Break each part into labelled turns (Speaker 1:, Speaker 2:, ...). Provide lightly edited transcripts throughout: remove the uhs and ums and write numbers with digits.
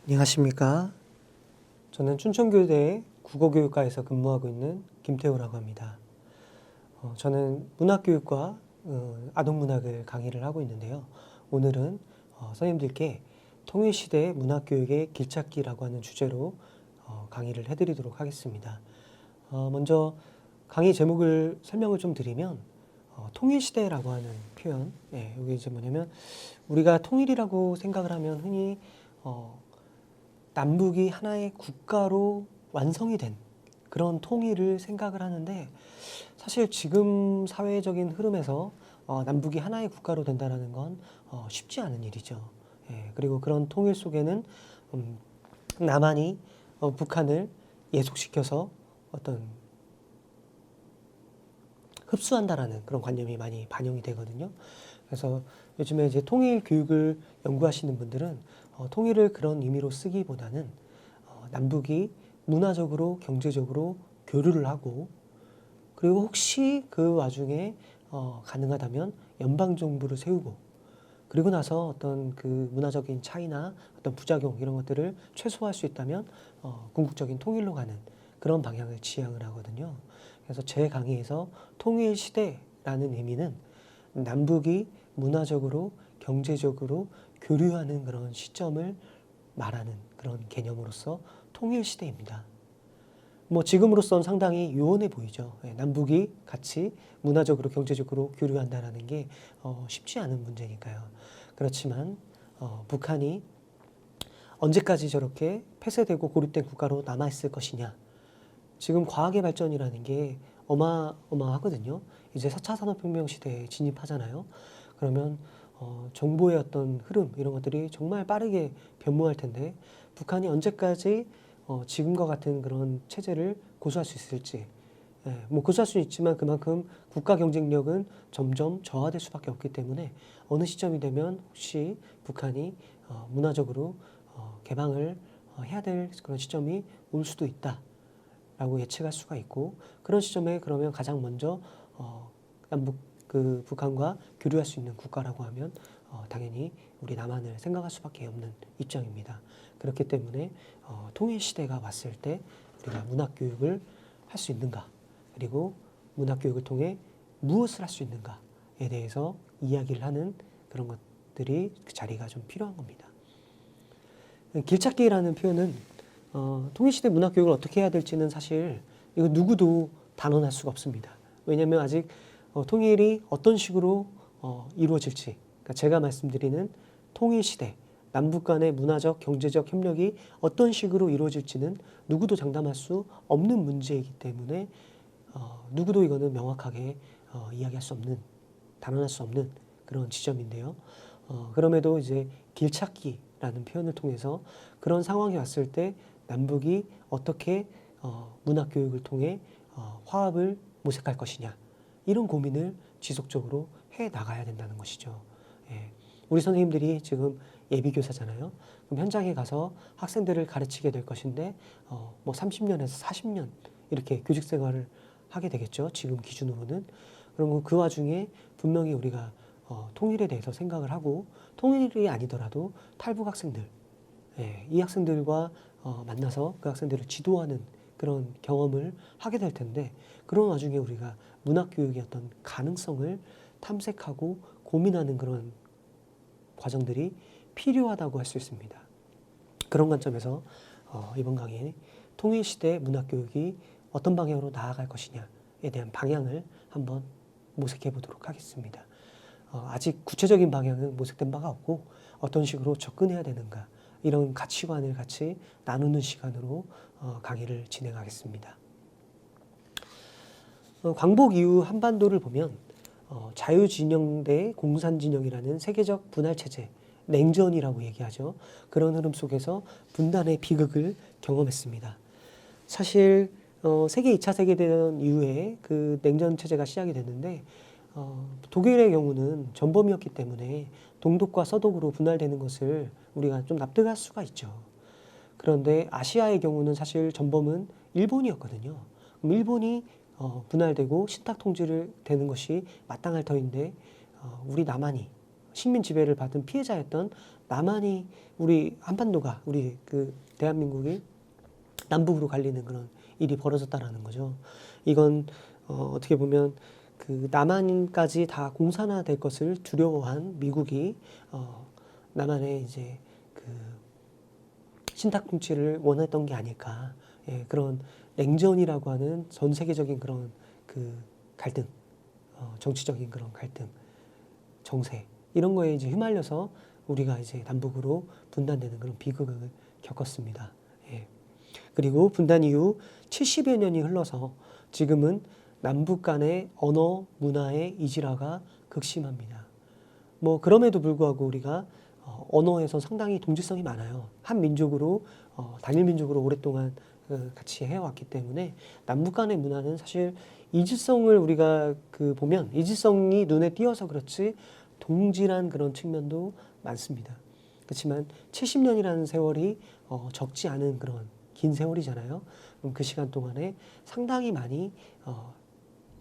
Speaker 1: 안녕하십니까. 저는 춘천교대 국어교육과에서 근무하고 있는 김태우라고 합니다. 저는 문학교육과 아동문학을 강의를 하고 있는데요. 오늘은 선생님들께 통일시대 문학교육의 길찾기라고 하는 주제로 강의를 해드리도록 하겠습니다. 먼저 강의 제목을 설명을 좀 드리면 통일시대라고 하는 표현, 이게 이제 뭐냐면 우리가 통일이라고 생각을 하면 흔히 남북이 하나의 국가로 완성이 된 그런 통일을 생각을 하는데, 사실 지금 사회적인 흐름에서 남북이 하나의 국가로 된다는 건 쉽지 않은 일이죠. 그리고 그런 통일 속에는 남한이 북한을 예속시켜서 어떤 흡수한다라는 그런 관념이 많이 반영이 되거든요. 그래서 요즘에 이제 통일 교육을 연구하시는 분들은 통일을 그런 의미로 쓰기보다는 남북이 문화적으로, 경제적으로 교류를 하고, 그리고 혹시 그 와중에 가능하다면 연방정부를 세우고, 그리고 나서 어떤 그 문화적인 차이나 어떤 부작용 이런 것들을 최소화할 수 있다면 궁극적인 통일로 가는 그런 방향을 지향을 하거든요. 그래서 제 강의에서 통일 시대라는 의미는 남북이 문화적으로, 경제적으로 교류하는 그런 시점을 말하는 그런 개념으로서 통일 시대입니다. 뭐 지금으로선 상당히 요원해 보이죠. 남북이 같이 문화적으로, 경제적으로 교류한다는 게 쉽지 않은 문제니까요. 그렇지만 북한이 언제까지 저렇게 폐쇄되고 고립된 국가로 남아있을 것이냐. 지금 과학의 발전이라는 게 어마어마하거든요. 이제 4차 산업혁명 시대에 진입하잖아요. 그러면 정보의 어떤 흐름 이런 것들이 정말 빠르게 변모할 텐데, 북한이 언제까지 지금과 같은 그런 체제를 고수할 수 있을지, 뭐 고수할 수는 있지만 그만큼 국가 경쟁력은 점점 저하될 수밖에 없기 때문에 어느 시점이 되면 혹시 북한이 문화적으로 개방을 해야 될 그런 시점이 올 수도 있다라고 예측할 수가 있고, 그런 시점에 그러면 가장 먼저 남북 그 북한과 교류할 수 있는 국가라고 하면 당연히 우리 남한을 생각할 수밖에 없는 입장입니다. 그렇기 때문에 통일 시대가 왔을 때 우리가 문학 교육을 할 수 있는가, 그리고 문학 교육을 통해 무엇을 할 수 있는가에 대해서 이야기를 하는 그런 것들이 그 자리가 좀 필요한 겁니다. 길찾기라는 표현은 통일시대 문학교육을 어떻게 해야 될지는 사실 이거 누구도 단언할 수가 없습니다. 왜냐하면 아직 통일이 어떤 식으로 이루어질지, 그러니까 제가 말씀드리는 통일시대, 남북 간의 문화적, 경제적 협력이 어떤 식으로 이루어질지는 누구도 장담할 수 없는 문제이기 때문에 누구도 이거는 명확하게 이야기할 수 없는, 단언할 수 없는 그런 지점인데요. 그럼에도 이제 길찾기라는 표현을 통해서 그런 상황이 왔을 때 남북이 어떻게 문학 교육을 통해 화합을 모색할 것이냐, 이런 고민을 지속적으로 해 나가야 된다는 것이죠. 우리 선생님들이 지금 예비교사잖아요. 그럼 현장에 가서 학생들을 가르치게 될 것인데 뭐 30년에서 40년 이렇게 교직 생활을 하게 되겠죠. 지금 기준으로는. 그러면 그 와중에 분명히 우리가 통일에 대해서 생각을 하고, 통일이 아니더라도 탈북 학생들, 이 학생들과 만나서 그 학생들을 지도하는 그런 경험을 하게 될 텐데, 그런 와중에 우리가 문학교육의 어떤 가능성을 탐색하고 고민하는 그런 과정들이 필요하다고 할 수 있습니다. 그런 관점에서 이번 강의 통일시대 문학교육이 어떤 방향으로 나아갈 것이냐에 대한 방향을 한번 모색해 보도록 하겠습니다. 아직 구체적인 방향은 모색된 바가 없고 어떤 식으로 접근해야 되는가, 이런 가치관을 같이 나누는 시간으로 강의를 진행하겠습니다. 광복 이후 한반도를 보면 자유진영 대 공산진영이라는 세계적 분할체제, 냉전이라고 얘기하죠. 그런 흐름 속에서 분단의 비극을 경험했습니다. 사실 세계 2차 세계대전 이후에 그 냉전 체제가 시작이 됐는데, 독일의 경우는 전범이었기 때문에 동독과 서독으로 분할되는 것을 우리가 좀 납득할 수가 있죠. 그런데 아시아의 경우는 사실 전범은 일본이었거든요. 그럼 일본이 분할되고 신탁 통치를 되는 것이 마땅할 터인데 우리 남한이 식민 지배를 받은 피해자였던 남한이 우리 한반도가 우리 그 대한민국이 남북으로 갈리는 그런 일이 벌어졌다라는 거죠. 이건 어떻게 보면 그 남한까지 다 공산화될 것을 두려워한 미국이 남한의 이제 그 신탁 통치를 원했던 게 아닐까. 예, 그런 냉전이라고 하는 전 세계적인 그런 그 갈등, 정치적인 그런 갈등, 정세 이런 거에 이제 휘말려서 우리가 이제 남북으로 분단되는 그런 비극을 겪었습니다. 예. 그리고 분단 이후 70여 년이 흘러서 지금은 남북 간의 언어, 문화의 이질화가 극심합니다. 뭐 그럼에도 불구하고 우리가 언어에서 상당히 동질성이 많아요. 한 민족으로 단일 민족으로 오랫동안 같이 해왔기 때문에 남북 간의 문화는 사실 이질성을 우리가 그 보면 이질성이 눈에 띄어서 그렇지 동질한 그런 측면도 많습니다. 그렇지만 70년이라는 세월이 적지 않은 그런 긴 세월이잖아요. 그럼 그 시간 동안에 상당히 많이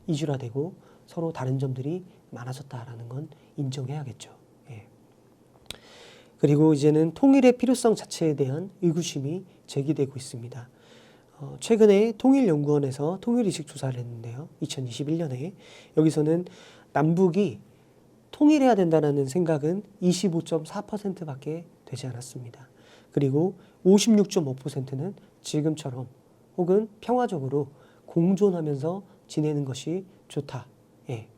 Speaker 1: 이질화되고 서로 다른 점들이 많아졌다라는 건 인정해야겠죠. 예. 그리고 이제는 통일의 필요성 자체에 대한 의구심이 제기되고 있습니다. 최근에 통일연구원에서 통일이식 조사를 했는데요. 2021년에 여기서는 남북이 통일해야 된다는 생각은 25.4%밖에 되지 않았습니다. 그리고 56.5%는 지금처럼 혹은 평화적으로 공존하면서 지내는 것이 좋다. 예.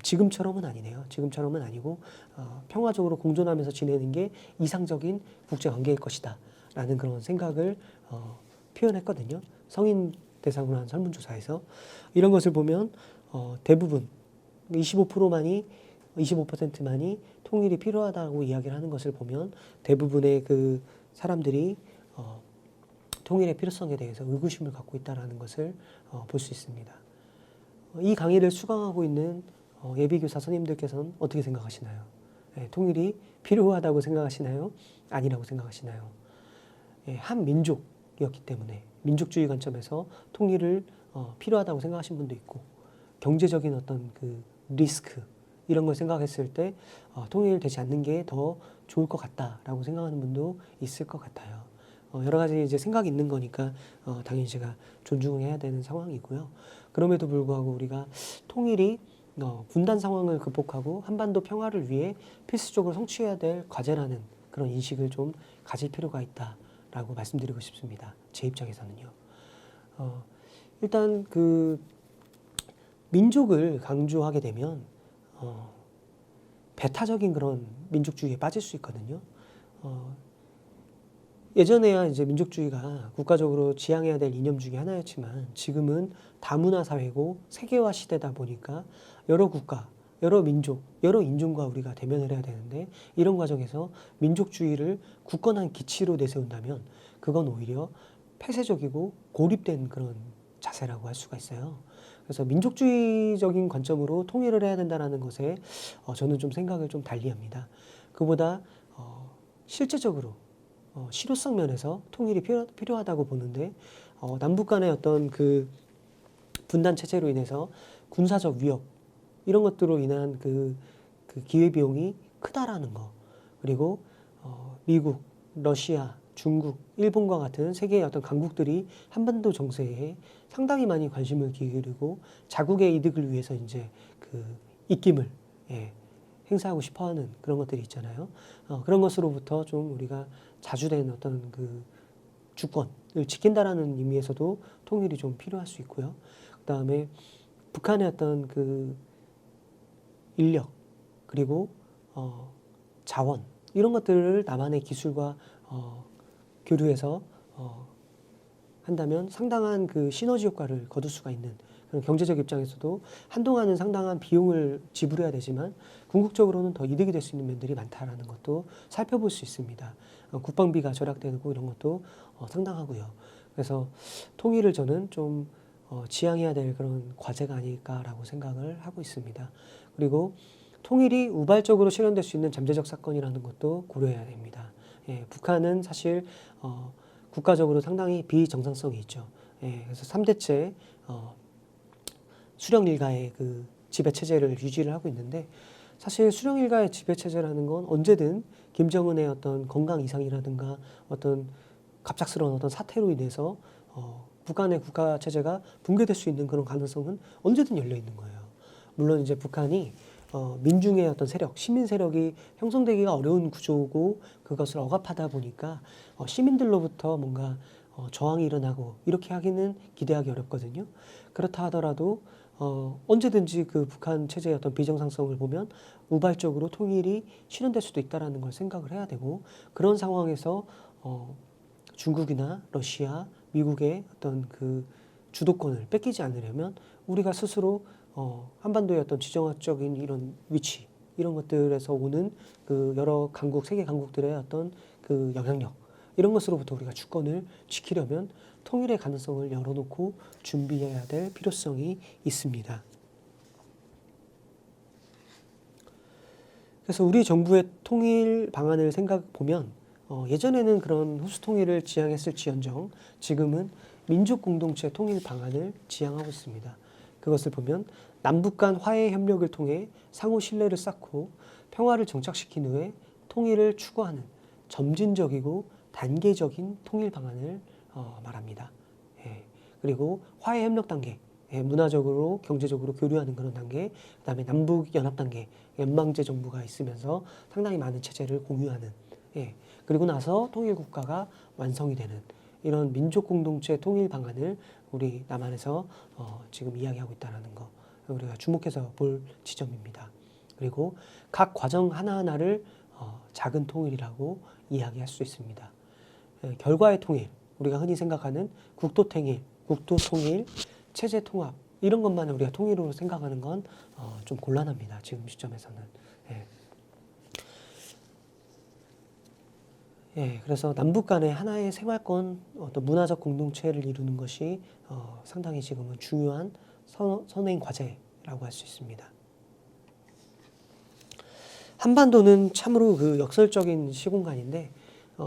Speaker 1: 지금처럼은 아니네요. 지금처럼은 아니고 평화적으로 공존하면서 지내는 게 이상적인 국제관계일 것이다. 라는 그런 생각을 표현했거든요. 성인 대상으로 한 설문조사에서. 이런 것을 보면 대부분 25%만이 통일이 필요하다고 이야기를 하는 것을 보면 대부분의 그 사람들이 통일의 필요성에 대해서 의구심을 갖고 있다는 것을 볼 수 있습니다. 이 강의를 수강하고 있는 예비교사 선생님들께서는 어떻게 생각하시나요? 예, 통일이 필요하다고 생각하시나요? 아니라고 생각하시나요? 예, 한 민족이었기 때문에 민족주의 관점에서 통일을 필요하다고 생각하시는 분도 있고 경제적인 어떤 그 리스크 이런 걸 생각했을 때 통일되지 않는 게 더 좋을 것 같다라고 생각하는 분도 있을 것 같아요. 여러 가지 이제 생각이 있는 거니까 당연히 제가 존중해야 되는 상황이고요. 그럼에도 불구하고 우리가 통일이 분단 상황을 극복하고 한반도 평화를 위해 필수적으로 성취해야 될 과제라는 그런 인식을 좀 가질 필요가 있다라고 말씀드리고 싶습니다. 제 입장에서는요. 일단 그 민족을 강조하게 되면 배타적인 그런 민족주의에 빠질 수 있거든요. 예전에야 이제 민족주의가 국가적으로 지향해야 될 이념 중에 하나였지만 지금은 다문화 사회고 세계화 시대다 보니까 여러 국가, 여러 민족, 여러 인종과 우리가 대면을 해야 되는데 이런 과정에서 민족주의를 굳건한 기치로 내세운다면 그건 오히려 폐쇄적이고 고립된 그런 자세라고 할 수가 있어요. 그래서 민족주의적인 관점으로 통일을 해야 된다는 것에 저는 좀 생각을 좀 달리합니다. 그보다 실제적으로 실효성 면에서 통일이 필요하다고 보는데 남북 간의 어떤 그 분단 체제로 인해서 군사적 위협 이런 것들로 인한 그 기회비용이 크다라는 거 그리고 미국, 러시아, 중국, 일본과 같은 세계의 어떤 강국들이 한반도 정세에 상당히 많이 관심을 기울이고 자국의 이득을 위해서 이제 그 입김을 행사하고 싶어하는 그런 것들이 있잖아요. 그런 것으로부터 좀 우리가 자주된 어떤 그 주권을 지킨다라는 의미에서도 통일이 좀 필요할 수 있고요. 그 다음에 북한의 어떤 그 인력 그리고 자원 이런 것들을 남한의 기술과 교류해서 한다면 상당한 그 시너지 효과를 거둘 수가 있는 그런 경제적 입장에서도 한동안은 상당한 비용을 지불해야 되지만 궁극적으로는 더 이득이 될 수 있는 면들이 많다라는 것도 살펴볼 수 있습니다. 국방비가 절약되고 이런 것도 상당하고요. 그래서 통일을 저는 좀 지향해야 될 그런 과제가 아닐까라고 생각을 하고 있습니다. 그리고 통일이 우발적으로 실현될 수 있는 잠재적 사건이라는 것도 고려해야 됩니다. 예, 북한은 사실 국가적으로 상당히 비정상성이 있죠. 예, 그래서 3대째 수령 일가의 그 지배 체제를 유지를 하고 있는데 사실 수령 일가의 지배 체제라는 건 언제든 김정은의 어떤 건강 이상이라든가 어떤 갑작스러운 어떤 사태로 인해서 북한의 국가 체제가 붕괴될 수 있는 그런 가능성은 언제든 열려 있는 거예요. 물론 이제 북한이 민중의 어떤 세력, 시민 세력이 형성되기가 어려운 구조고 그것을 억압하다 보니까 시민들로부터 뭔가 저항이 일어나고 이렇게 하기는 기대하기 어렵거든요. 그렇다 하더라도 언제든지 그 북한 체제의 어떤 비정상성을 보면 우발적으로 통일이 실현될 수도 있다라는 걸 생각을 해야 되고 그런 상황에서 중국이나 러시아, 미국의 어떤 그 주도권을 뺏기지 않으려면 우리가 스스로 한반도의 어떤 지정학적인 이런 위치 이런 것들에서 오는 그 여러 강국, 세계 강국들의 어떤 그 영향력 이런 것으로부터 우리가 주권을 지키려면 통일의 가능성을 열어놓고 준비해야 될 필요성이 있습니다. 그래서 우리 정부의 통일 방안을 생각 보면 예전에는 그런 후수 통일을 지향했을지언정 지금은 민족 공동체 통일 방안을 지향하고 있습니다. 그것을 보면 남북 간 화해 협력을 통해 상호 신뢰를 쌓고 평화를 정착시킨 후에 통일을 추구하는 점진적이고 단계적인 통일 방안을 말합니다. 예. 그리고 화해 협력 단계, 문화적으로 경제적으로 교류하는 그런 단계, 그다음에 남북 연합 단계, 연방제 정부가 있으면서 상당히 많은 체제를 공유하는, 그리고 나서 통일 국가가 완성이 되는 이런 민족 공동체 통일 방안을 우리 남한에서 지금 이야기하고 있다는 거 우리가 주목해서 볼 지점입니다. 그리고 각 과정 하나하나를 작은 통일이라고 이야기할 수 있습니다. 결과의 통일, 우리가 흔히 생각하는 국토 통일, 체제 통합 이런 것만 우리가 통일으로 생각하는 건 좀 곤란합니다. 지금 시점에서는. 그래서 남북 간의 하나의 생활권, 어떤 문화적 공동체를 이루는 것이 상당히 지금은 중요한 선행 과제라고 할 수 있습니다. 한반도는 참으로 그 역설적인 시공간인데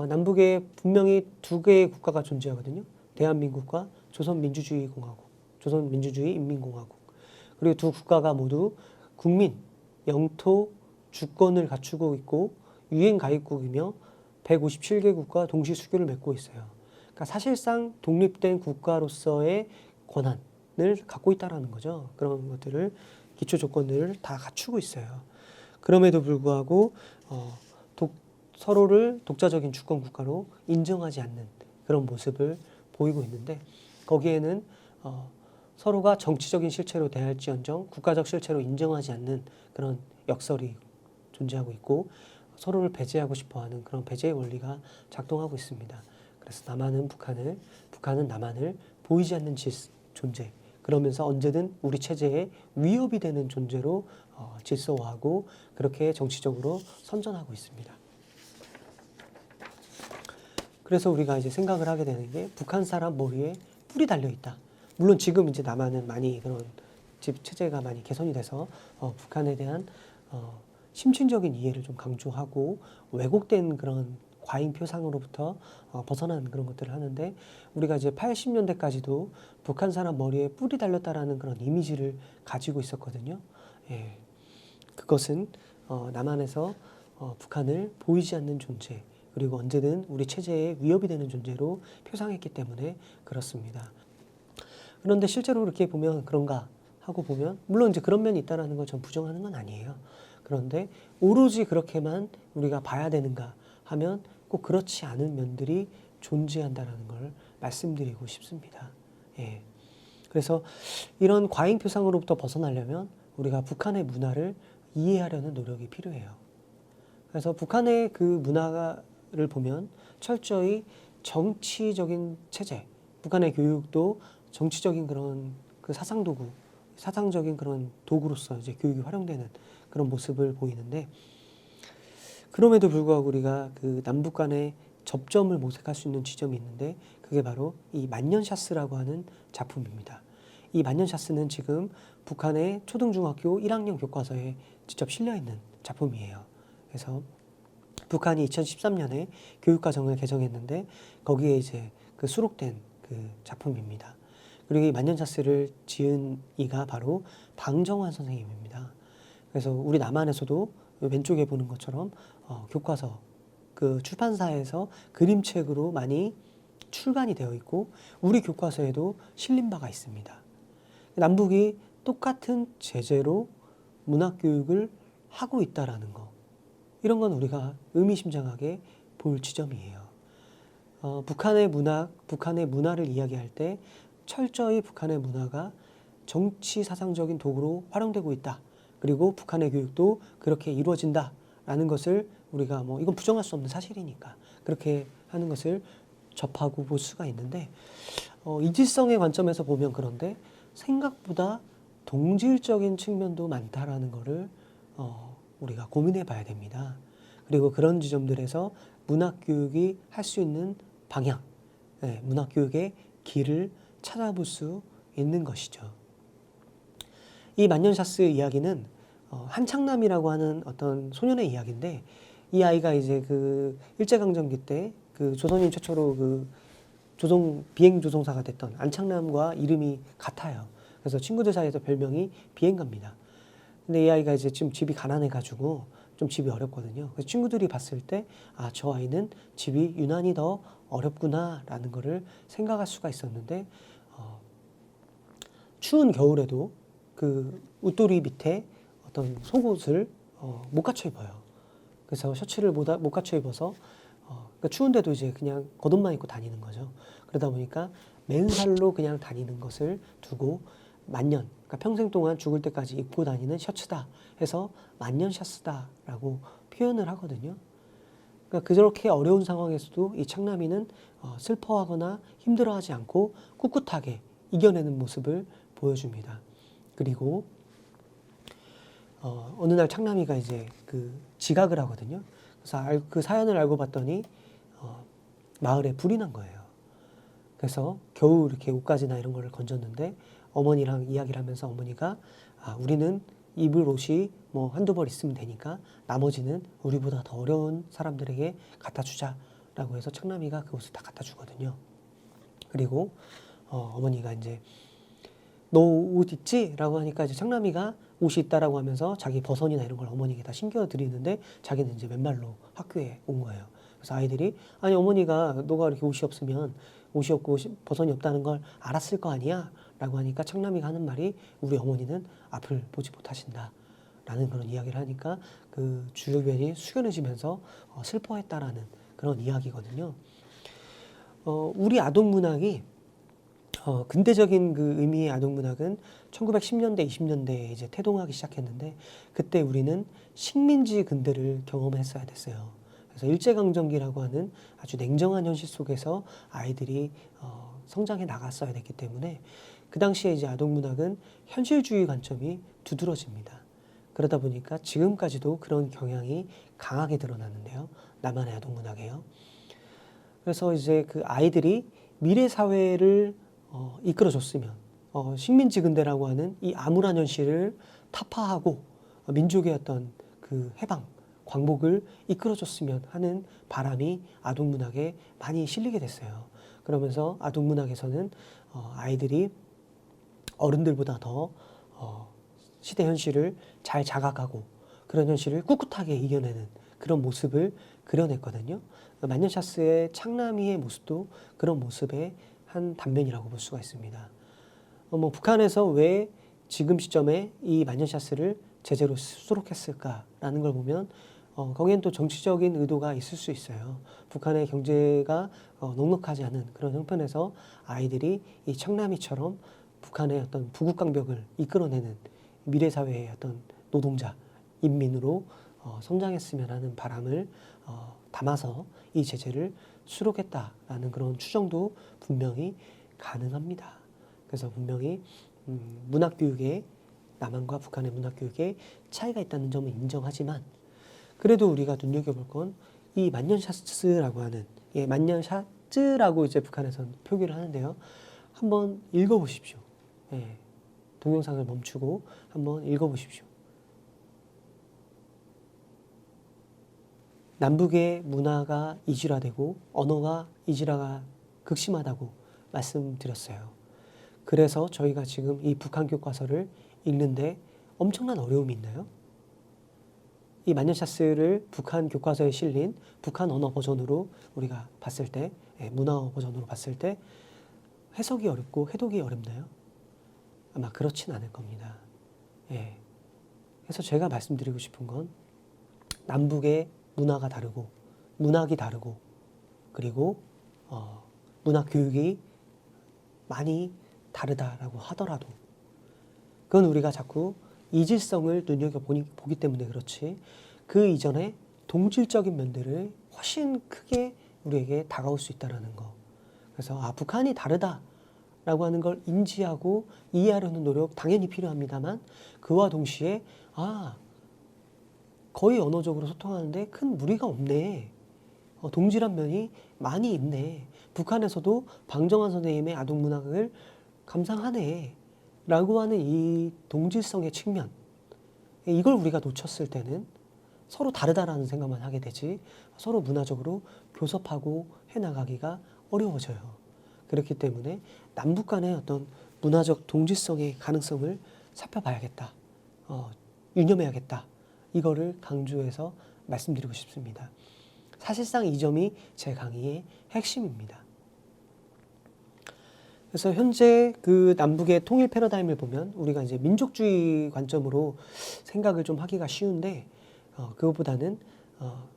Speaker 1: 남북에 분명히 두 개의 국가가 존재하거든요. 대한민국과 조선민주주의공화국, 조선민주주의인민공화국. 그리고 두 국가가 모두 국민, 영토, 주권을 갖추고 있고 유엔 가입국이며 157개국과 동시 수교를 맺고 있어요. 그러니까 사실상 독립된 국가로서의 권한을 갖고 있다라는 거죠. 그런 것들을 기초 조건들을 다 갖추고 있어요. 그럼에도 불구하고 서로를 독자적인 주권 국가로 인정하지 않는 그런 모습을 보이고 있는데 거기에는 서로가 정치적인 실체로 대할지언정 국가적 실체로 인정하지 않는 그런 역설이 존재하고 있고 서로를 배제하고 싶어하는 그런 배제의 원리가 작동하고 있습니다. 그래서 남한은 북한을, 북한은 남한을 보이지 않는 존재, 그러면서 언제든 우리 체제에 위협이 되는 존재로 질서화하고 그렇게 정치적으로 선전하고 있습니다. 그래서 우리가 이제 생각을 하게 되는 게 북한 사람 머리에 뿔이 달려 있다. 물론 지금 이제 남한은 많이 그런 집 체제가 많이 개선이 돼서 북한에 대한 심층적인 이해를 좀 강조하고 왜곡된 그런 과잉 표상으로부터 벗어나는 그런 것들을 하는데 우리가 이제 80년대까지도 북한 사람 머리에 뿔이 달렸다라는 그런 이미지를 가지고 있었거든요. 그것은 남한에서 북한을 보이지 않는 존재 그리고 언제든 우리 체제에 위협이 되는 존재로 표상했기 때문에 그렇습니다. 그런데 실제로 그렇게 보면 그런가 하고 보면 물론 이제 그런 면이 있다라는 걸 전 부정하는 건 아니에요. 그런데 오로지 그렇게만 우리가 봐야 되는가 하면 꼭 그렇지 않은 면들이 존재한다라는 걸 말씀드리고 싶습니다. 그래서 이런 과잉 표상으로부터 벗어나려면 우리가 북한의 문화를 이해하려는 노력이 필요해요. 그래서 북한의 그 문화를 보면 철저히 정치적인 체제, 북한의 교육도 정치적인 그런 그 사상적인 그런 도구로서 이제 교육이 활용되는 그런 모습을 보이는데 그럼에도 불구하고 우리가 그 남북 간의 접점을 모색할 수 있는 지점이 있는데 그게 바로 이 만년샤스라고 하는 작품입니다. 이 만년샤스는 지금 북한의 초등중학교 1학년 교과서에 직접 실려 있는 작품이에요. 그래서 북한이 2013년에 교육과정을 개정했는데 거기에 이제 그 수록된 그 작품입니다. 그리고 이 만년샤스를 지은 이가 바로 방정환 선생님입니다. 그래서 우리 남한에서도 왼쪽에 보는 것처럼 교과서 그 출판사에서 그림책으로 많이 출간이 되어 있고 우리 교과서에도 실린 바가 있습니다. 남북이 똑같은 제재로 문학교육을 하고 있다라는 거, 이런 건 우리가 의미심장하게 볼 지점이에요. 북한의 문화를 이야기할 때 철저히 북한의 문화가 정치 사상적인 도구로 활용되고 있다. 그리고 북한의 교육도 그렇게 이루어진다라는 것을 우리가 이건 부정할 수 없는 사실이니까 그렇게 하는 것을 접하고 볼 수가 있는데, 이질성의 관점에서 보면 그런데 생각보다 동질적인 측면도 많다라는 것을 우리가 고민해 봐야 됩니다. 그리고 그런 지점들에서 문학교육이 할 수 있는 방향, 문학교육의 길을 찾아볼 수 있는 것이죠. 이 만년샤스 이야기는 한창남이라고 하는 어떤 소년의 이야기인데, 이 아이가 이제 그 일제강점기 때 그 조선인 최초로 그 비행 조종사가 됐던 안창남과 이름이 같아요. 그래서 친구들 사이에서 별명이 비행가입니다. 근데 이 아이가 이제 지금 집이 가난해가지고 좀 집이 어렵거든요. 그래서 친구들이 봤을 때, 저 아이는 집이 유난히 더 어렵구나라는 거를 생각할 수가 있었는데, 추운 겨울에도 그 웃도리 밑에 어떤 속옷을 못 갖춰 입어요. 그래서 셔츠를 못 갖춰 입어서 그러니까 추운데도 이제 그냥 겉옷만 입고 다니는 거죠. 그러다 보니까 맨살로 그냥 다니는 것을 두고 만년, 그러니까 평생 동안 죽을 때까지 입고 다니는 셔츠다 해서 만년샤스다라고 표현을 하거든요. 그러니까 그렇게 어려운 상황에서도 이 창남이는 슬퍼하거나 힘들어하지 않고 꿋꿋하게 이겨내는 모습을 보여줍니다. 그리고 어느 날 창남이가 이제 그 지각을 하거든요. 그래서 그 사연을 알고 봤더니 마을에 불이 난 거예요. 그래서 겨우 이렇게 옷가지나 이런 거를 건졌는데 어머니랑 이야기를 하면서 어머니가 우리는 입을 옷이 한두 벌 있으면 되니까 나머지는 우리보다 더 어려운 사람들에게 갖다 주자라고 해서 창남이가 그 옷을 다 갖다 주거든요. 그리고 어머니가 이제 너 옷 있지? 라고 하니까 이제 창남이가 옷이 있다라고 하면서 자기 버선이나 이런 걸 어머니에게 다 신겨드리는데 자기는 이제 맨발로 학교에 온 거예요. 그래서 아이들이 아니 어머니가 너가 이렇게 옷이 없으면 옷이 없고 버선이 없다는 걸 알았을 거 아니야? 라고 하니까 창남이가 하는 말이 우리 어머니는 앞을 보지 못하신다 라는 그런 이야기를 하니까 그 주변이 숙연해지면서 슬퍼했다라는 그런 이야기거든요. 우리 아동문학이 근대적인 그 의미의 아동문학은 1910년대, 20년대에 이제 태동하기 시작했는데 그때 우리는 식민지 근대를 경험했어야 됐어요. 그래서 일제강점기라고 하는 아주 냉정한 현실 속에서 아이들이 성장해 나갔어야 됐기 때문에 그 당시에 이제 아동문학은 현실주의 관점이 두드러집니다. 그러다 보니까 지금까지도 그런 경향이 강하게 드러나는데요. 남한의 아동문학에요. 그래서 이제 그 아이들이 미래 사회를 이끌어줬으면 식민지 근대라고 하는 이 암울한 현실을 타파하고 민족의 어떤 그 해방, 광복을 이끌어줬으면 하는 바람이 아동문학에 많이 실리게 됐어요. 그러면서 아동문학에서는 아이들이 어른들보다 더 시대 현실을 잘 자각하고 그런 현실을 꿋꿋하게 이겨내는 그런 모습을 그려냈거든요. 만년샤스의 창남이의 모습도 그런 모습의 한 단면이라고 볼 수가 있습니다. 북한에서 왜 지금 시점에 이 만년샤스를 제재로 수록했을까라는 걸 보면 거기엔 또 정치적인 의도가 있을 수 있어요. 북한의 경제가 넉넉하지 않은 그런 형편에서 아이들이 이 청남이처럼 북한의 어떤 부국강벽을 이끌어내는 미래사회의 어떤 노동자, 인민으로 성장했으면 하는 바람을 담아서 이 제재를 수록했다라는 그런 추정도 분명히 가능합니다. 그래서 분명히 문학교육에 남한과 북한의 문학교육에 차이가 있다는 점은 인정하지만 그래도 우리가 눈여겨볼 건 이 만년샤스라고 하는 만년샤츠라고 이제 북한에서는 표기를 하는데요. 한번 읽어보십시오. 동영상을 멈추고 한번 읽어보십시오. 남북의 문화가 이질화되고 언어가 이질화가 극심하다고 말씀드렸어요. 그래서 저희가 지금 이 북한 교과서를 읽는데 엄청난 어려움이 있나요? 이 마녀차스를 북한 교과서에 실린 북한 언어 버전으로 우리가 봤을 때, 문화어 버전으로 봤을 때 해석이 어렵고 해독이 어렵나요? 아마 그렇진 않을 겁니다. 예. 그래서 제가 말씀드리고 싶은 건 남북의 문화가 다르고 문학이 다르고 그리고 문학 교육이 많이 다르다라고 하더라도 그건 우리가 자꾸 이질성을 눈여겨보기 때문에 그렇지 그 이전에 동질적인 면들을 훨씬 크게 우리에게 다가올 수 있다는 거. 그래서 북한이 다르다라고 하는 걸 인지하고 이해하려는 노력 당연히 필요합니다만 그와 동시에 거의 언어적으로 소통하는데 큰 무리가 없네. 동질한 면이 많이 있네. 북한에서도 방정환 선생님의 아동문학을 감상하네. 라고 하는 이 동질성의 측면. 이걸 우리가 놓쳤을 때는 서로 다르다라는 생각만 하게 되지 서로 문화적으로 교섭하고 해나가기가 어려워져요. 그렇기 때문에 남북 간의 어떤 문화적 동질성의 가능성을 살펴봐야겠다. 유념해야겠다. 이거를 강조해서 말씀드리고 싶습니다. 사실상 이 점이 제 강의의 핵심입니다. 그래서 현재 그 남북의 통일 패러다임을 보면 우리가 이제 민족주의 관점으로 생각을 좀 하기가 쉬운데 그것보다는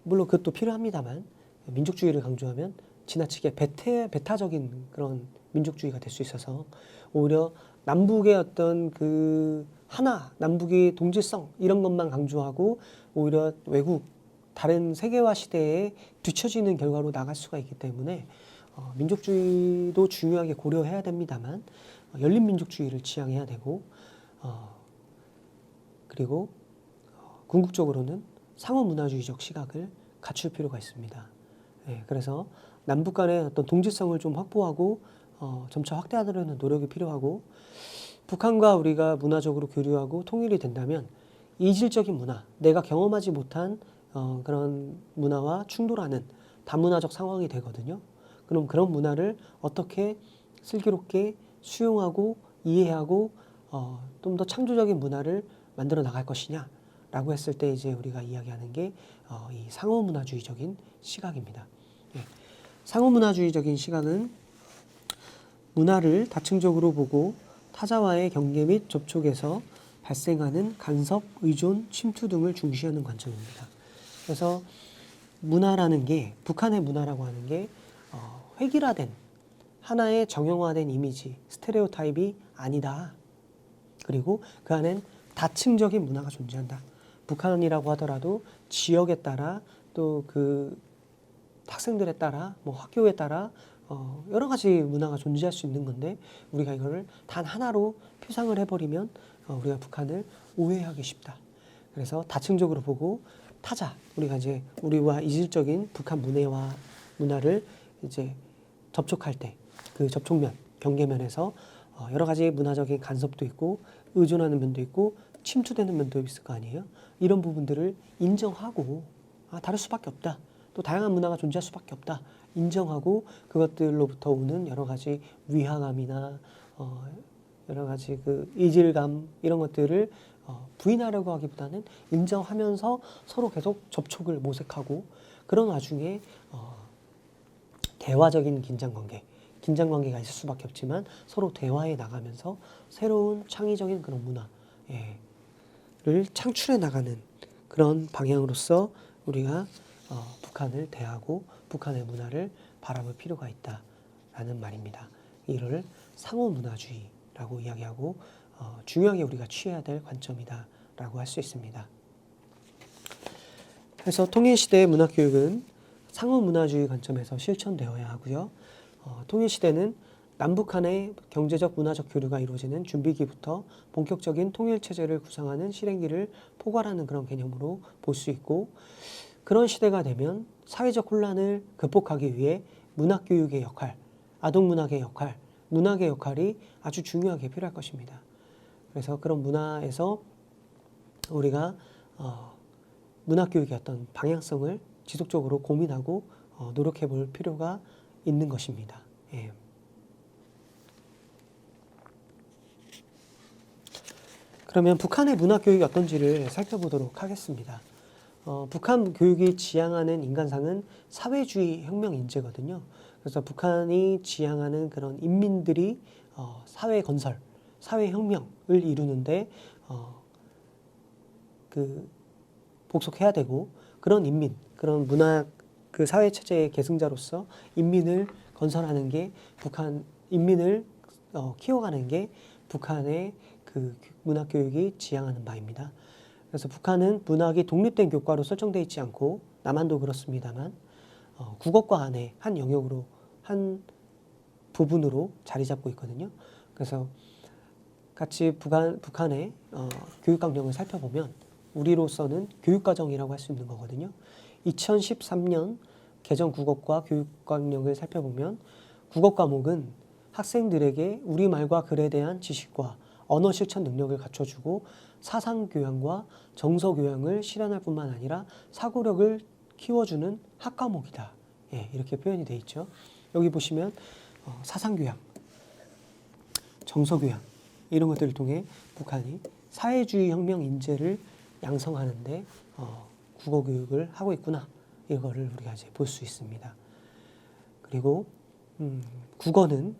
Speaker 1: 물론 그것도 필요합니다만 민족주의를 강조하면 지나치게 배타적인 그런 민족주의가 될 수 있어서 오히려 남북의 어떤 그 남북의 동질성 이런 것만 강조하고 오히려 외국 다른 세계화 시대에 뒤처지는 결과로 나갈 수가 있기 때문에 민족주의도 중요하게 고려해야 됩니다만 열린 민족주의를 지향해야 되고 그리고 궁극적으로는 상호문화주의적 시각을 갖출 필요가 있습니다. 그래서 남북 간의 어떤 동질성을 좀 확보하고 점차 확대하려는 노력이 필요하고 북한과 우리가 문화적으로 교류하고 통일이 된다면 이질적인 문화, 내가 경험하지 못한 그런 문화와 충돌하는 다문화적 상황이 되거든요. 그럼 그런 문화를 어떻게 슬기롭게 수용하고 이해하고 좀 더 창조적인 문화를 만들어 나갈 것이냐라고 했을 때 이제 우리가 이야기하는 게 이 상호문화주의적인 시각입니다. 상호문화주의적인 시각은 문화를 다층적으로 보고 타자와의 경계 및 접촉에서 발생하는 간섭, 의존, 침투 등을 중시하는 관점입니다. 그래서 문화라는 게 북한의 문화라고 하는 게 획일화된 하나의 정형화된 이미지, 스테레오타입이 아니다. 그리고 그 안엔 다층적인 문화가 존재한다. 북한이라고 하더라도 지역에 따라 또 그 학생들에 따라 뭐 학교에 따라 여러 가지 문화가 존재할 수 있는 건데 우리가 이거를 단 하나로 표상을 해버리면 우리가 북한을 오해하기 쉽다. 그래서 다층적으로 보고 타자, 우리가 이제 우리와 이질적인 북한 문화를 이제 접촉할 때 그 접촉면, 경계면에서 여러 가지 문화적인 간섭도 있고 의존하는 면도 있고 침투되는 면도 있을 거 아니에요. 이런 부분들을 인정하고 다를 수밖에 없다. 또 다양한 문화가 존재할 수밖에 없다. 인정하고 그것들로부터 오는 여러 가지 위화감이나 여러 가지 그 이질감 이런 것들을 부인하려고 하기보다는 인정하면서 서로 계속 접촉을 모색하고 그런 와중에 대화적인 긴장관계가 있을 수밖에 없지만 서로 대화해 나가면서 새로운 창의적인 그런 문화를 창출해 나가는 그런 방향으로서 우리가 북한을 대하고 북한의 문화를 바라볼 필요가 있다라는 말입니다. 이를 상호문화주의라고 이야기하고 중요하게 우리가 취해야 될 관점이다라고 할 수 있습니다. 그래서 통일시대의 문학교육은 상호문화주의 관점에서 실천되어야 하고요. 통일시대는 남북 간의 경제적 문화적 교류가 이루어지는 준비기부터 본격적인 통일체제를 구상하는 실행기를 포괄하는 그런 개념으로 볼 수 있고 그런 시대가 되면 사회적 혼란을 극복하기 위해 문학교육의 역할, 아동문학의 역할, 문학의 역할이 아주 중요하게 필요할 것입니다. 그래서 그런 문화에서 우리가 문학교육의 어떤 방향성을 지속적으로 고민하고 노력해 볼 필요가 있는 것입니다. 그러면 북한의 문학교육이 어떤지를 살펴보도록 하겠습니다. 북한 교육이 지향하는 인간상은 사회주의 혁명 인재거든요. 그래서 북한이 지향하는 그런 인민들이 사회 건설, 사회 혁명을 이루는데 그 복속해야 되고, 그런 인민, 그런 문화 그 사회 체제의 계승자로서 인민을 건설하는 게 북한 인민을 키워가는 게 북한의 그 문학 교육이 지향하는 바입니다. 그래서 북한은 문학이 독립된 교과로 설정되어 있지 않고, 남한도 그렇습니다만 국어과 안에 한 영역으로 한 부분으로 자리 잡고 있거든요. 그래서 같이 북한의 교육강령을 살펴보면 우리로서는 교육과정이라고 할 수 있는 거거든요. 2013년 개정 국어과 교육강령을 살펴보면 국어 과목은 학생들에게 우리말과 글에 대한 지식과 언어 실천 능력을 갖춰주고 사상 교양과 정서 교양을 실현할 뿐만 아니라 사고력을 키워주는 학과목이다. 예, 이렇게 표현이 되어 있죠. 여기 보시면 사상 교양, 정서 교양 이런 것들을 통해 북한이 사회주의 혁명 인재를 양성하는데 국어 교육을 하고 있구나, 이거를 우리가 이제 볼 수 있습니다. 그리고 국어는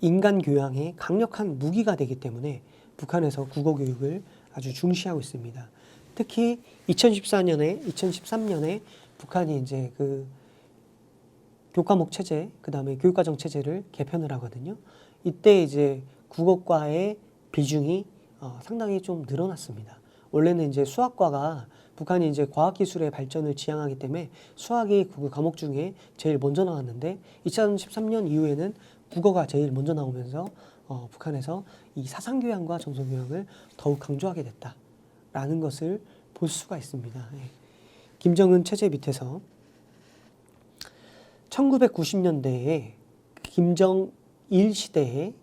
Speaker 1: 인간 교양의 강력한 무기가 되기 때문에 북한에서 국어 교육을 아주 중시하고 있습니다. 특히 2013년에 북한이 이제 그 교과목 체제, 그 다음에 교육과정 체제를 개편을 하거든요. 이때 이제 국어과의 비중이 상당히 좀 늘어났습니다. 원래는 이제 수학과가 북한이 이제 과학기술의 발전을 지향하기 때문에 수학이 그 과목 중에 제일 먼저 나왔는데 2013년 이후에는 국어가 제일 먼저 나오면서 북한에서 이 사상교양과 정서교양을 더욱 강조하게 됐다라는 것을 볼 수가 있습니다. 예. 김정은 체제 밑에서 1990년대에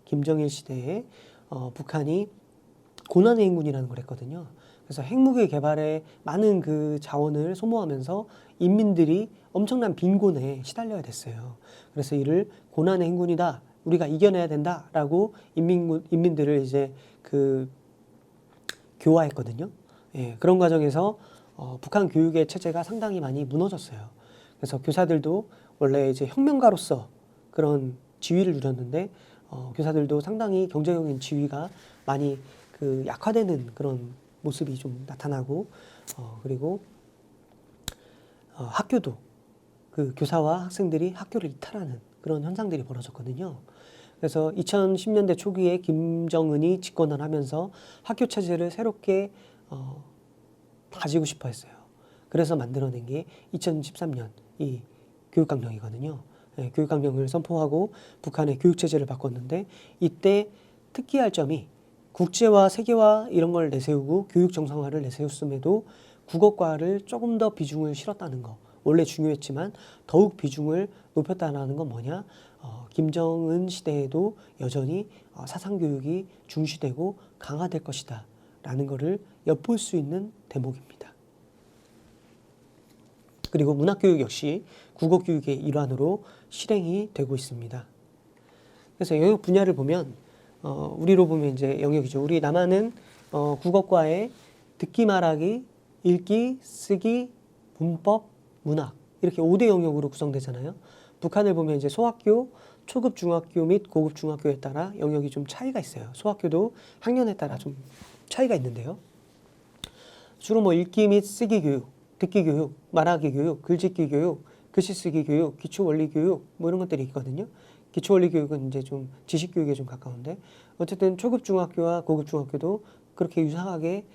Speaker 1: 김정일 시대에 북한이 고난의 행군이라는 걸 했거든요. 그래서 핵무기 개발에 많은 그 자원을 소모하면서 인민들이 엄청난 빈곤에 시달려야 됐어요. 그래서 이를 고난의 행군이다, 우리가 이겨내야 된다라고 인민들을 이제 그 교화했거든요. 예, 그런 과정에서 북한 교육의 체제가 상당히 많이 무너졌어요. 그래서 교사들도 원래 이제 혁명가로서 그런 지위를 누렸는데 교사들도 상당히 경제적인 지위가 많이 그 약화되는 그런 모습이 좀 나타나고 그리고 학교도 그 교사와 학생들이 학교를 이탈하는 그런 현상들이 벌어졌거든요. 그래서 2010년대 초기에 김정은이 집권을 하면서 학교 체제를 새롭게 다지고 싶어 했어요. 그래서 만들어낸 게 2013년 이 교육강령이거든요. 네, 교육강령을 선포하고 북한의 교육체제를 바꿨는데 이때 특기할 점이 국제화, 세계화 이런 걸 내세우고 교육 정상화를 내세웠음에도 국어과를 조금 더 비중을 실었다는 거. 원래 중요했지만 더욱 비중을 높였다는 건 뭐냐? 김정은 시대에도 여전히 사상교육이 중시되고 강화될 것이다 라는 것을 엿볼 수 있는 대목입니다. 그리고 문학교육 역시 국어교육의 일환으로 실행이 되고 있습니다. 그래서 영역 분야를 보면 우리로 보면 이제 영역이죠. 우리 남한은 국어과에 듣기, 말하기, 읽기, 쓰기, 문법, 문학 이렇게 5대 영역으로 구성되잖아요. 북한을 보면 이제 소학교, 초급 중학교 및 고급 중학교에 따라 영역이 좀 차이가 있어요. 소학교도 학년에 따라 좀 차이가 있는데요. 주로 뭐 읽기 및 쓰기 교육, 듣기 교육, 말하기 교육, 글짓기 교육, 글씨 쓰기 교육, 기초 원리 교육 뭐 이런 것들이 있거든요. 기초 원리 교육은 이제 좀 지식 교육에 좀 가까운데 어쨌든 초급 중학교와 고급 중학교도 그렇게 유사하게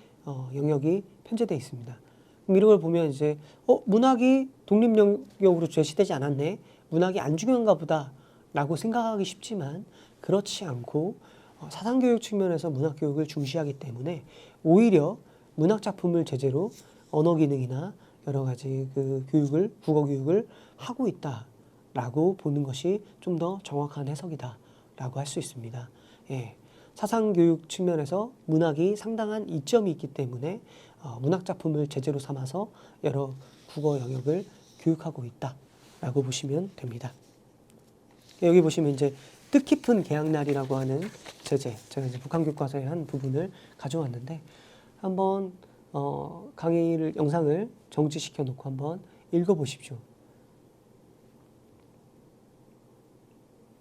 Speaker 1: 영역이 편제되어 있습니다. 그럼 이런 걸 보면 이제 문학이 독립 영역으로 제시되지 않았네, 문학이 안 중요한가 보다라고 생각하기 쉽지만 그렇지 않고 사상교육 측면에서 문학교육을 중시하기 때문에 오히려 문학 작품을 제재로 언어 기능이나 여러 가지 그 교육을, 국어 교육을 하고 있다라고 보는 것이 좀 더 정확한 해석이다라고 할 수 있습니다. 예, 사상교육 측면에서 문학이 상당한 이점이 있기 때문에 문학 작품을 제재로 삼아서 여러 국어 영역을 교육하고 있다라고 보시면 됩니다. 여기 보시면 이제 뜻깊은 개학날이라고 하는 제재, 제가 이제 북한 교과서의 한 부분을 가져왔는데 한번 강의를 영상을 정지시켜 놓고 한번 읽어보십시오.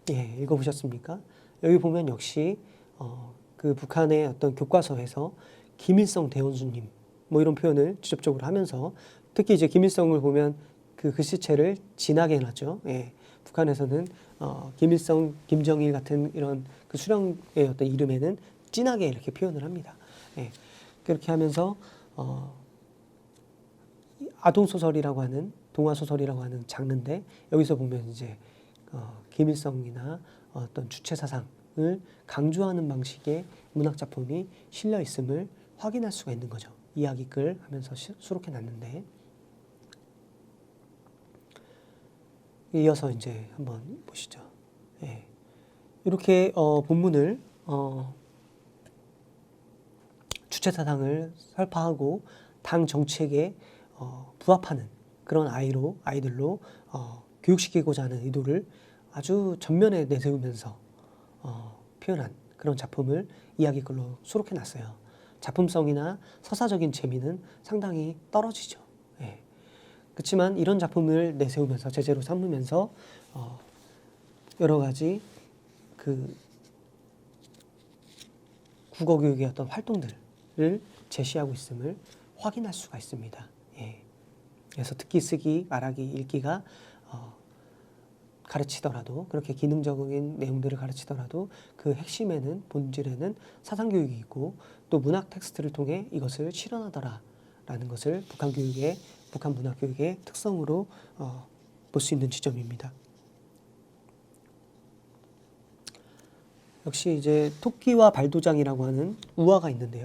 Speaker 1: 예, 읽어보셨습니까? 여기 보면 역시 그 북한의 어떤 교과서에서 김일성 대원수님 뭐 이런 표현을 직접적으로 하면서 특히 이제 김일성을 보면 그 글씨체를 진하게 해놨죠. 예, 북한에서는 김일성, 김정일 같은 이런 그 수령의 어떤 이름에는 진하게 이렇게 표현을 합니다. 예, 그렇게 하면서 아동소설이라고 하는 동화소설이라고 하는 장르인데 여기서 보면 이제 김일성이나 어떤 주체 사상을 강조하는 방식의 문학 작품이 실려 있음을 확인할 수가 있는 거죠. 이야기글 하면서 수록해 놨는데 이어서 이제 한번 보시죠. 예. 이렇게 본문을 주체 사상을 설파하고 당 정책에 부합하는 그런 아이들로 교육시키고자 하는 의도를 아주 전면에 내세우면서 표현한 그런 작품을 이야기글로 수록해 놨어요. 작품성이나 서사적인 재미는 상당히 떨어지죠. 예. 그렇지만 이런 작품을 내세우면서 제재로 삼으면서 여러 가지 그 국어교육의 어떤 활동들을 제시하고 있음을 확인할 수가 있습니다. 예. 그래서 듣기, 쓰기, 말하기, 읽기가 가르치더라도 그렇게 기능적인 내용들을 가르치더라도 그 핵심에는 본질에는 사상교육이 있고 또 문학 텍스트를 통해 이것을 실현하더라라는 것을 북한 문학교육의 특성으로 볼 수 있는 지점입니다. 역시 이제 토끼와 발도장이라고 하는 우화가 있는데요.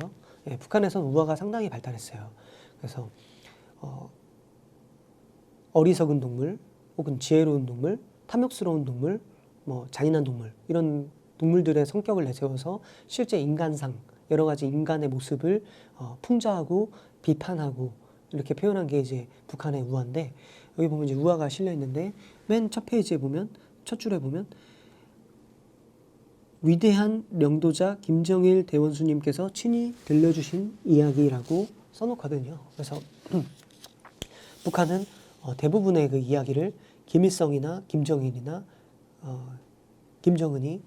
Speaker 1: 예, 북한에서는 우화가 상당히 발달했어요. 그래서 어리석은 동물 혹은 지혜로운 동물, 탐욕스러운 동물, 뭐 잔인한 동물 이런 동물들의 성격을 내세워서 실제 인간상 여러 가지 인간의 모습을 풍자하고 비판하고 이렇게 표현한 게 이제 북한의 우화인데 여기 보면 이제 우화가 실려 있는데 맨 첫 페이지에 보면 첫 줄에 보면 위대한 명도자 김정일 대원수님께서 친히 들려주신 이야기라고 써놓거든요. 그래서 북한은 대부분의 그 이야기를 김일성이나 김정일이나 김정은이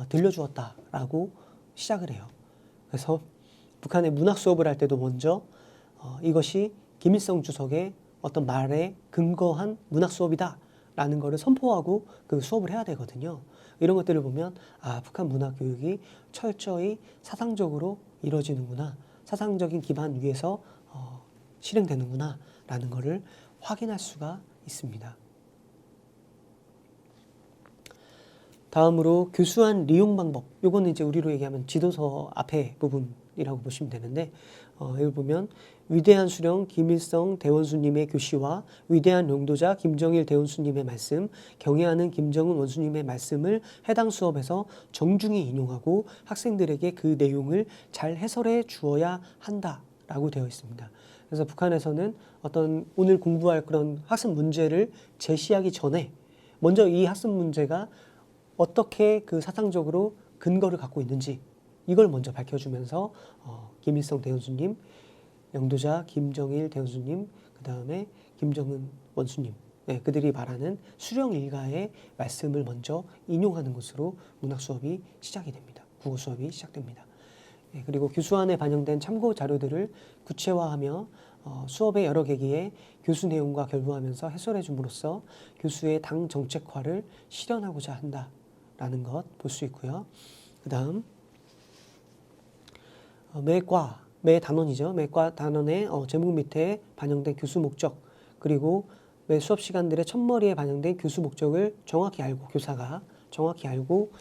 Speaker 1: 들려주었다라고 시작을 해요. 그래서 북한의 문학 수업을 할 때도 먼저 이것이 김일성 주석의 어떤 말에 근거한 문학 수업이다라는 것을 선포하고 그 수업을 해야 되거든요. 이런 것들을 보면 북한 문학 교육이 철저히 사상적으로 이루어지는구나, 사상적인 기반 위에서 실행되는구나 라는 것을 확인할 수가 있습니다. 다음으로 교수한 리용 방법. 요거는 이제 우리로 얘기하면 지도서 앞에 부분이라고 보시면 되는데 여기 보면 위대한 수령 김일성 대원수님의 교시와 위대한 용도자 김정일 대원수님의 말씀, 경애하는 김정은 원수님의 말씀을 해당 수업에서 정중히 인용하고 학생들에게 그 내용을 잘 해설해 주어야 한다라고 되어 있습니다. 그래서 북한에서는 어떤 오늘 공부할 그런 학습 문제를 제시하기 전에 먼저 이 학습 문제가 어떻게 그 사상적으로 근거를 갖고 있는지 이걸 먼저 밝혀주면서 김일성 대원수님, 영도자 김정일 대원수님, 그 다음에 김정은 원수님, 그들이 말하는 수령 일가의 말씀을 먼저 인용하는 것으로 문학 수업이 시작이 됩니다. 국어 수업이 시작됩니다. 그리고 교수안에 반영된 참고 자료들을 구체화하며 수업의 여러 계기에 교수 내용과 결부하면서 해설해 줌으로써 교수의 당 정책화를 실현하고자 한다라는 것 볼 수 있고요. 그 다음 매 단원이죠. 매과 단원의 제목 밑에 반영된 교수 목적 그리고 매 수업 시간들의 첫머리에 반영된 교수 목적을 정확히 알고 교사가 정확히 알고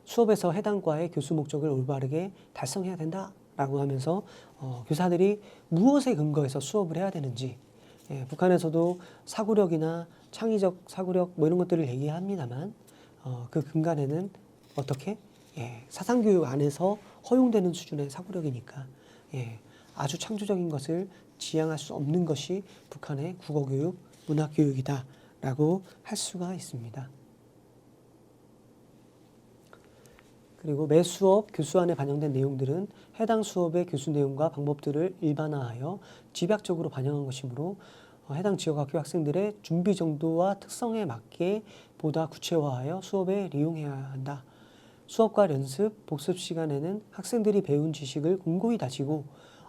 Speaker 1: 수업에서 해당 과의 교수 목적을 올바르게 달성해야 된다라고 하면서 교사들이 무엇에 근거해서 수업을 해야 되는지 북한에서도 사고력이나 창의적 사고력 뭐 이런 것들을 얘기합니다만 그 근간에는 어떻게 사상교육 안에서 허용되는 수준의 사고력이니까 아주 창조적인 것을 지향할 수 없는 것이 북한의 국어교육, 문학교육이다라고 할 수가 있습니다. 그리고 매 수업 교수 안에 반영된 내용들은 해당 수업의 교수 내용과 방법들을 일반화하여 집약적으로 반영한 것이므로 해당 지역학교 학생들의 준비 정도와 특성에 맞게 보다 구체화하여 수업에 이용해야 한다. 수업과 연습, 복습 시간에는 학생들이 배운 지식을 공고히 다지고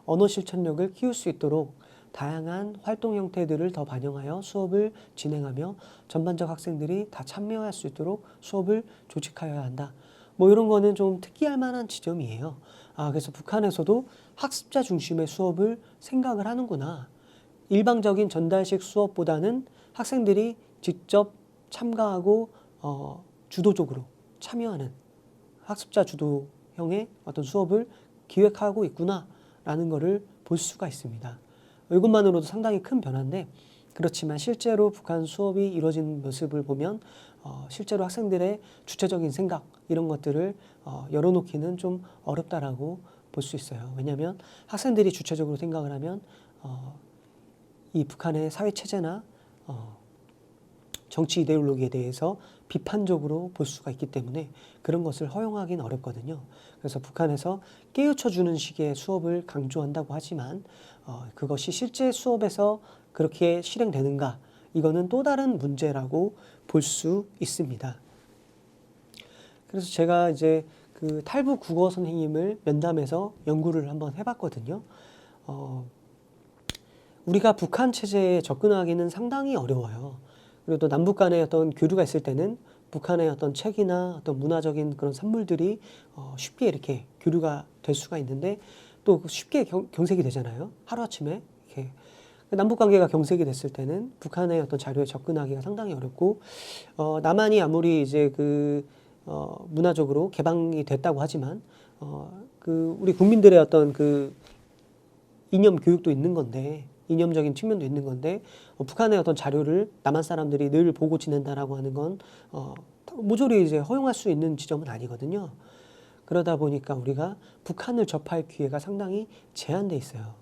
Speaker 1: 언어 실천력을 키울 수 있도록 다양한 활동 형태들을 더 반영하여 수업을 진행하며 전반적 학생들이 다 참여할 수 있도록 수업을 조직하여야 한다. 뭐 이런 거는 좀 특기할 만한 지점이에요. 그래서 북한에서도 학습자 중심의 수업을 생각을 하는구나. 일방적인 전달식 수업보다는 학생들이 직접 참가하고 주도적으로 참여하는 학습자 주도형의 어떤 수업을 기획하고 있구나라는 것을 볼 수가 있습니다. 이것만으로도 상당히 큰 변화인데 그렇지만 실제로 북한 수업이 이루어지는 모습을 보면 실제로 학생들의 주체적인 생각 이런 것들을 열어놓기는 좀 어렵다라고 볼 수 있어요. 왜냐하면 학생들이 주체적으로 생각을 하면 이 북한의 사회 체제나 정치 이데올로기에 대해서 비판적으로 볼 수가 있기 때문에 그런 것을 허용하기는 어렵거든요. 그래서 북한에서 깨우쳐주는 식의 수업을 강조한다고 하지만 그것이 실제 수업에서 그렇게 실행되는가 이거는 또 다른 문제라고 볼 수 있습니다. 그래서 제가 이제 그 탈북 국어 선생님을 면담해서 연구를 한번 해봤거든요. 우리가 북한 체제에 접근하기는 상당히 어려워요. 그리고 또 남북 간의 어떤 교류가 있을 때는 북한의 어떤 책이나 어떤 문화적인 그런 산물들이 쉽게 이렇게 교류가 될 수가 있는데 또 쉽게 경색이 되잖아요. 하루아침에 이렇게. 남북 관계가 경색이 됐을 때는 북한의 어떤 자료에 접근하기가 상당히 어렵고 남한이 아무리 이제 그 문화적으로 개방이 됐다고 하지만 그 우리 국민들의 어떤 그 이념 교육도 있는 건데 이념적인 측면도 있는 건데 북한의 어떤 자료를 남한 사람들이 늘 보고 지낸다라고 하는 건 모조리 이제 허용할 수 있는 지점은 아니거든요. 그러다 보니까 우리가 북한을 접할 기회가 상당히 제한돼 있어요.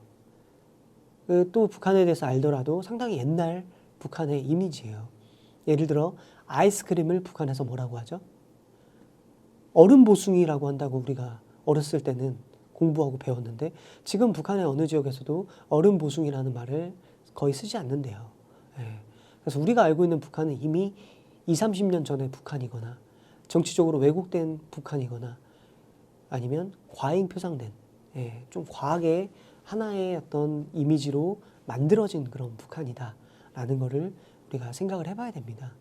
Speaker 1: 또 북한에 대해서 알더라도 상당히 옛날 북한의 이미지예요. 예를 들어 아이스크림을 북한에서 뭐라고 하죠? 얼음 보숭이라고 한다고 우리가 어렸을 때는 공부하고 배웠는데 지금 북한의 어느 지역에서도 얼음 보숭이라는 말을 거의 쓰지 않는데요. 그래서 우리가 알고 있는 북한은 이미 20, 30년 전의 북한이거나 정치적으로 왜곡된 북한이거나 아니면 과잉 표상된 좀 과하게 하나의 어떤 이미지로 만들어진 그런 북한이다라는 것을 우리가 생각을 해봐야 됩니다.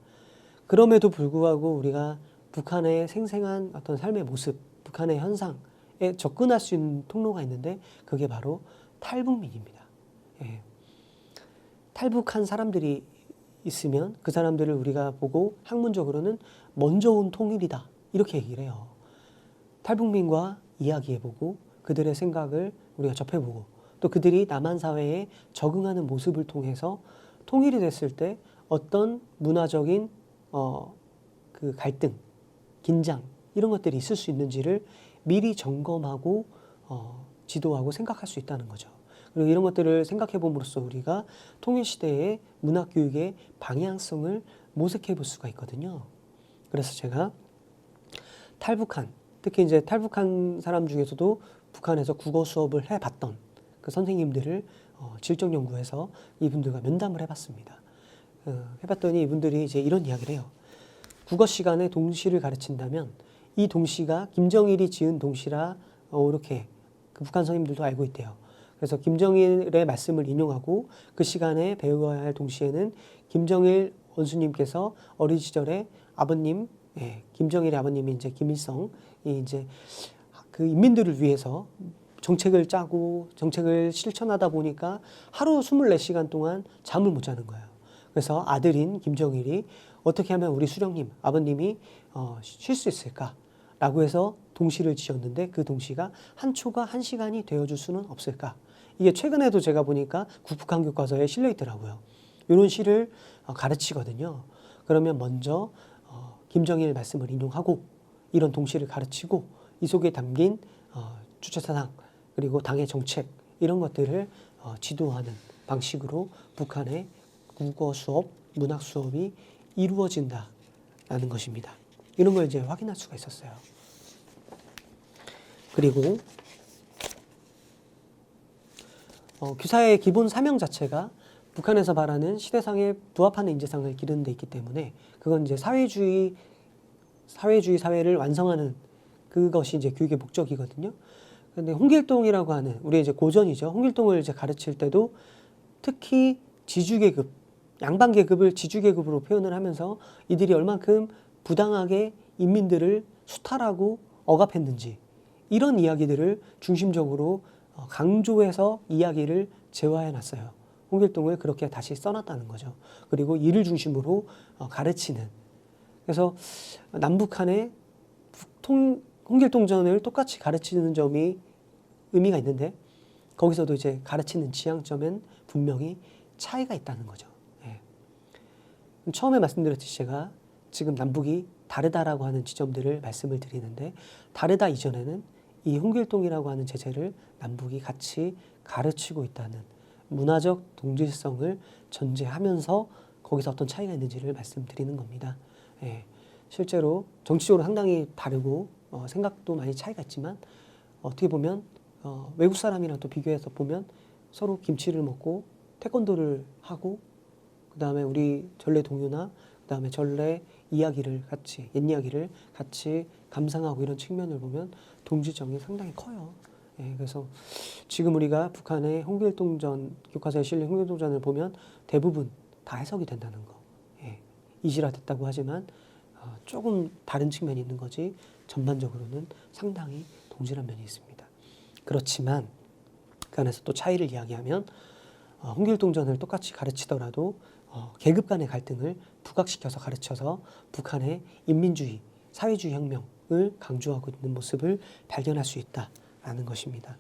Speaker 1: 그럼에도 불구하고 우리가 북한의 생생한 어떤 삶의 모습, 북한의 현상에 접근할 수 있는 통로가 있는데 그게 바로 탈북민입니다. 탈북한 사람들이 있으면 그 사람들을 우리가 보고 학문적으로는 먼저 온 통일이다 이렇게 얘기를 해요. 탈북민과 이야기해보고 그들의 생각을 우리가 접해보고 또 그들이 남한 사회에 적응하는 모습을 통해서 통일이 됐을 때 어떤 문화적인 그 갈등, 긴장 이런 것들이 있을 수 있는지를 미리 점검하고 지도하고 생각할 수 있다는 거죠. 그리고 이런 것들을 생각해 봄으로써 우리가 통일시대의 문화교육의 방향성을 모색해 볼 수가 있거든요. 그래서 제가 탈북한, 특히 이제 탈북한 사람 중에서도 북한에서 국어 수업을 해봤던 그 선생님들을 질적 연구해서 이분들과 면담을 해봤습니다. 해봤더니 이분들이 이제 이런 이야기를 해요. 국어 시간에 동시를 가르친다면 이 동시가 김정일이 지은 동시라 이렇게 그 북한 선생님들도 알고 있대요. 그래서 김정일의 말씀을 인용하고 그 시간에 배워야 할 동시에는 김정일 원수님께서 어린 시절에 아버님, 김정일의 아버님이 이제 김일성이 이제 그 인민들을 위해서 정책을 짜고 정책을 실천하다 보니까 하루 24시간 동안 잠을 못 자는 거예요. 그래서 아들인 김정일이 어떻게 하면 우리 수령님, 아버님이 쉴 수 있을까라고 해서 동시를 지었는데 그 동시가 한 초가 한 시간이 되어줄 수는 없을까? 이게 최근에도 제가 보니까 국북한 교과서에 실려 있더라고요. 이런 시를 가르치거든요. 그러면 먼저 김정일 말씀을 인용하고 이런 동시를 가르치고 이 속에 담긴 주체사상 그리고 당의 정책 이런 것들을 지도하는 방식으로 북한의 국어 수업, 문학 수업이 이루어진다라는 것입니다. 이런 걸 이제 확인할 수가 있었어요. 그리고 교사의 기본 사명 자체가 북한에서 바라는 시대상에 부합하는 인재상을 기르는 데 있기 때문에 그건 이제 사회주의 사회를 완성하는 그것이 이제 교육의 목적이거든요. 근데 홍길동이라고 하는 우리 이제 고전이죠. 홍길동을 이제 가르칠 때도 특히 지주계급, 양반계급을 지주계급으로 표현을 하면서 이들이 얼만큼 부당하게 인민들을 수탈하고 억압했는지 이런 이야기들을 중심적으로 강조해서 이야기를 재화해 놨어요. 홍길동을 그렇게 다시 써놨다는 거죠. 그리고 이를 중심으로 가르치는. 그래서 남북한의 홍길동전을 똑같이 가르치는 점이 의미가 있는데 거기서도 이제 가르치는 지향점엔 분명히 차이가 있다는 거죠. 예. 처음에 말씀드렸듯이 제가 지금 남북이 다르다라고 하는 지점들을 말씀을 드리는데 다르다 이전에는 이 홍길동이라고 하는 제재를 남북이 같이 가르치고 있다는 문화적 동질성을 전제하면서 거기서 어떤 차이가 있는지를 말씀드리는 겁니다. 예. 실제로 정치적으로 상당히 다르고 생각도 많이 차이가 있지만 어떻게 보면 외국 사람이랑 또 비교해서 보면 서로 김치를 먹고 태권도를 하고 그 다음에 우리 전래 동요나 그 다음에 전래 이야기를 같이 옛 이야기를 같이 감상하고 이런 측면을 보면 동질성이 상당히 커요. 예, 그래서 지금 우리가 북한의 홍길동전 교과서에 실린 홍길동전을 보면 대부분 다 해석이 된다는 거. 예, 이질화됐다고 하지만 조금 다른 측면이 있는 거지 전반적으로는 상당히 동질한 면이 있습니다. 그렇지만 그 안에서 또 차이를 이야기하면 홍길동전을 똑같이 가르치더라도 계급 간의 갈등을 부각시켜서 가르쳐서 북한의 인민주의, 사회주의 혁명을 강조하고 있는 모습을 발견할 수 있다라는 것입니다.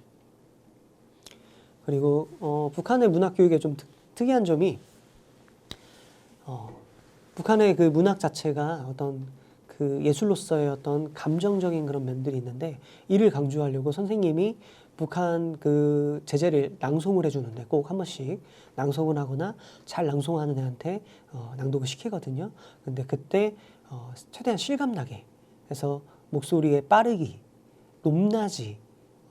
Speaker 1: 그리고 북한의 문학교육에 좀 특이한 점이 북한의 그 문학 자체가 어떤 그 예술로서의 어떤 감정적인 그런 면들이 있는데 이를 강조하려고 선생님이 북한 그 제재를 낭송을 해주는데 꼭 한 번씩 낭송을 하거나 잘 낭송하는 애한테 낭독을 시키거든요. 근데 그때 최대한 실감나게 해서 목소리의 빠르기, 높낮이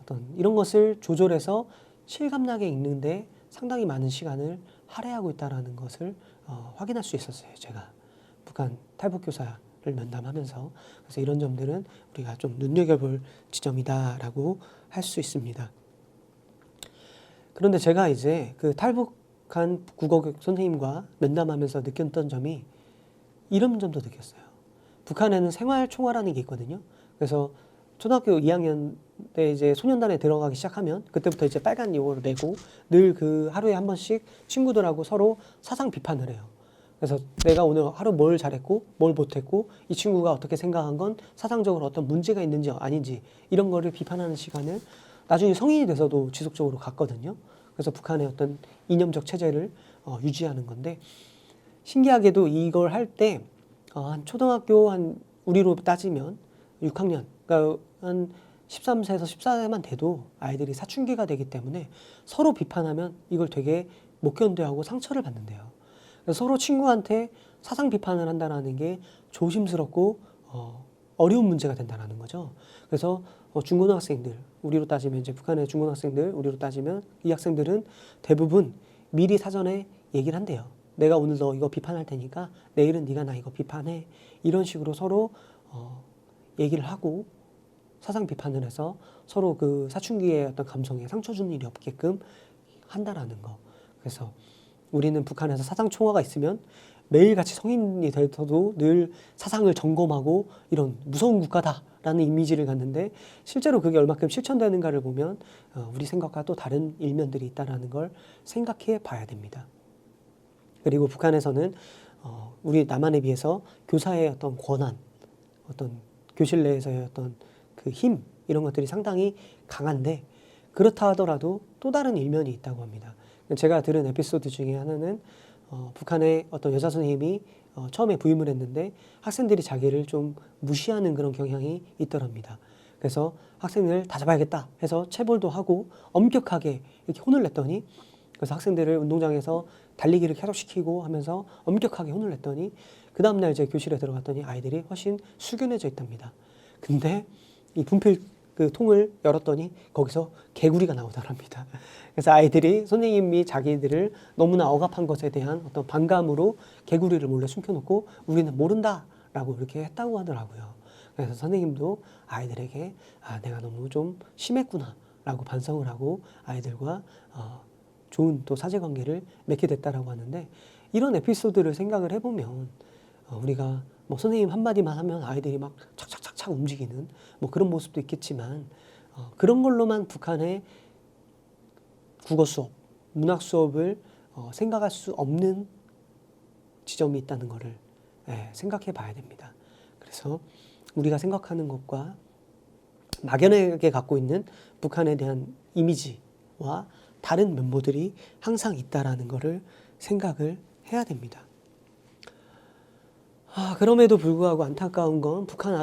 Speaker 1: 어떤 이런 것을 조절해서 실감나게 읽는데 상당히 많은 시간을 할애하고 있다는 것을 확인할 수 있었어요. 제가 북한 탈북교사를 면담하면서 그래서 이런 점들은 우리가 좀 눈여겨볼 지점이다라고 할 수 있습니다. 그런데 제가 이제 그 탈북한 국어교육 선생님과 면담하면서 느꼈던 점이 이런 점도 느꼈어요. 북한에는 생활총화라는 게 있거든요. 그래서 초등학교 2학년 때 이제 소년단에 들어가기 시작하면 그때부터 이제 빨간 요거를 메고 늘 그 하루에 한 번씩 친구들하고 서로 사상 비판을 해요. 그래서 내가 오늘 하루 뭘 잘했고 뭘 못했고 이 친구가 어떻게 생각한 건 사상적으로 어떤 문제가 있는지 아닌지 이런 거를 비판하는 시간을 나중에 성인이 돼서도 지속적으로 갖거든요. 그래서 북한의 어떤 이념적 체제를 유지하는 건데 신기하게도 이걸 할 때 한 초등학교 한 우리로 따지면 6학년 그러니까 한 13세에서 14세만 돼도 아이들이 사춘기가 되기 때문에 서로 비판하면 이걸 되게 못 견뎌하고 상처를 받는데요. 그래서 서로 친구한테 사상 비판을 한다는 게 조심스럽고 어려운 문제가 된다는 거죠. 그래서 중고등학생들, 우리로 따지면 이제 북한의 중고등학생들, 우리로 따지면 이 학생들은 대부분 미리 사전에 얘기를 한대요. 내가 오늘 너 이거 비판할 테니까 내일은 네가 나 이거 비판해. 이런 식으로 서로 얘기를 하고 사상 비판을 해서 서로 그 사춘기의 어떤 감성에 상처 주는 일이 없게끔 한다라는 거. 그래서 우리는 북한에서 사상 총화가 있으면 매일같이 성인이 돼서도 늘 사상을 점검하고 이런 무서운 국가다라는 이미지를 갖는데 실제로 그게 얼마큼 실천되는가를 보면 우리 생각과 또 다른 일면들이 있다는 걸 생각해 봐야 됩니다. 그리고 북한에서는 우리 남한에 비해서 교사의 어떤 권한, 어떤 교실 내에서의 어떤 그 힘 이런 것들이 상당히 강한데 그렇다 하더라도 또 다른 일면이 있다고 합니다. 제가 들은 에피소드 중에 하나는 북한의 어떤 여자 선생님이 처음에 부임을 했는데 학생들이 자기를 좀 무시하는 그런 경향이 있더랍니다. 그래서 학생을 다 잡아야겠다 해서 체벌도 하고 엄격하게 이렇게 혼을 냈더니 그래서 학생들을 운동장에서 달리기를 계속 시키고 하면서 엄격하게 혼을 냈더니 그 다음날 이제 교실에 들어갔더니 아이들이 훨씬 숙연해져 있답니다. 근데 이 분필 그 통을 열었더니 거기서 개구리가 나오더랍니다. 그래서 아이들이 선생님이 자기들을 너무나 억압한 것에 대한 어떤 반감으로 개구리를 몰래 숨겨놓고 우리는 모른다라고 이렇게 했다고 하더라고요. 그래서 선생님도 아이들에게 내가 너무 좀 심했구나라고 반성을 하고 아이들과 좋은 또 사제관계를 맺게 됐다라고 하는데, 이런 에피소드를 생각을 해보면 우리가 뭐 선생님 한마디만 하면 아이들이 막 착착착착 움직이는 뭐 그런 모습도 있겠지만 그런 걸로만 북한의 국어 수업, 문학 수업을 생각할 수 없는 지점이 있다는 것을 생각해 봐야 됩니다. 그래서 우리가 생각하는 것과 막연하게 갖고 있는 북한에 대한 이미지와 다른 면모들이 항상 있다라는 것을 생각을 해야 됩니다. 그럼에도 불구하고 안타까운 건 북한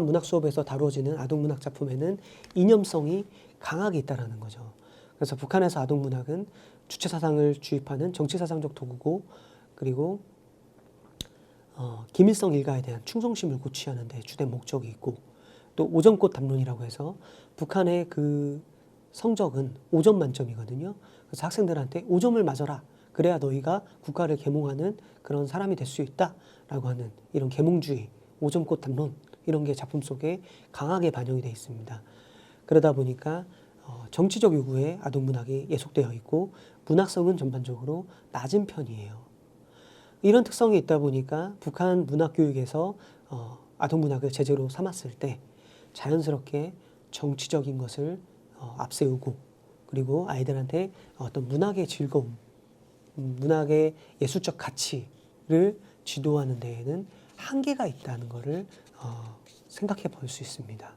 Speaker 1: 문학 수업에서 다루어지는 아동문학 작품에는 이념성이 강하게 있다라는 거죠. 그래서 북한에서 아동문학은 주체사상을 주입하는 정치사상적 도구고, 그리고 김일성 일가에 대한 충성심을 고취하는 데 주된 목적이 있고, 또 5점꽃 담론이라고 해서 북한의 그 성적은 5점 만점이거든요. 그래서 학생들한테 5점을 맞아라. 그래야 너희가 국가를 계몽하는 그런 사람이 될 수 있다라고 하는 이런 계몽주의, 5점꽃 담론 이런 게 작품 속에 강하게 반영이 되어 있습니다. 그러다 보니까 정치적 요구에 아동문학이 예속되어 있고 문학성은 전반적으로 낮은 편이에요. 이런 특성이 있다 보니까 북한 문학교육에서 아동문학을 제재로 삼았을 때 자연스럽게 정치적인 것을 앞세우고, 그리고 아이들한테 어떤 문학의 즐거움, 문학의 예술적 가치를 지도하는 데에는 한계가 있다는 것을 생각해 볼 수 있습니다.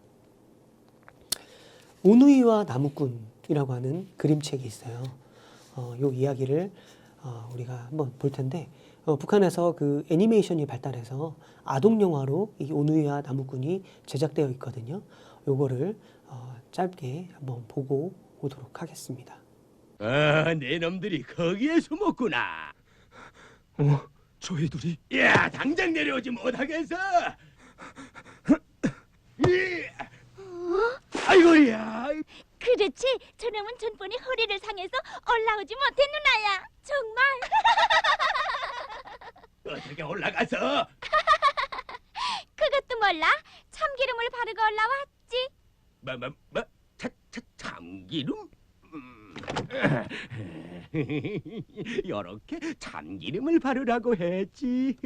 Speaker 1: 오누이와 나무꾼이라고 하는 그림책이 있어요. 이 이야기를 우리가 한번 볼 텐데, 북한에서 그 애니메이션이 발달해서 아동 영화로 이 오누이와 나무꾼이 제작되어 있거든요. 요거를 짧게 한번 보고 오도록 하겠습니다.
Speaker 2: 내 놈들이 거기에 숨었구나.
Speaker 3: 저희들이?
Speaker 2: 야, 당장 내려오지 못하겠어. 아이고야.
Speaker 4: 그렇지. 저놈은 전번에 허리를 상해서 올라오지 못해 누나야. 정말.
Speaker 2: 어떻게 올라가서?
Speaker 4: 그것도 몰라. 참기름을 바르고 올라왔지.
Speaker 2: 참기름? 요렇게 참기름을 바르라고 했지.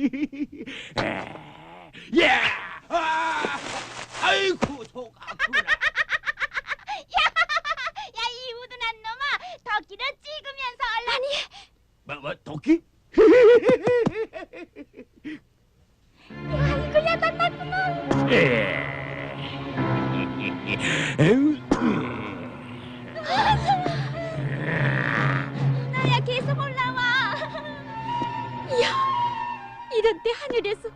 Speaker 2: 야! 아이고 속았구나.
Speaker 4: 야, 이 우둔한 놈아. 덕기를 찍으면서 얼라니.
Speaker 2: 뭐 도끼?
Speaker 4: 아이고야, 만났구만. 나야 계속 올라와. 이야, 이런 때 하늘에서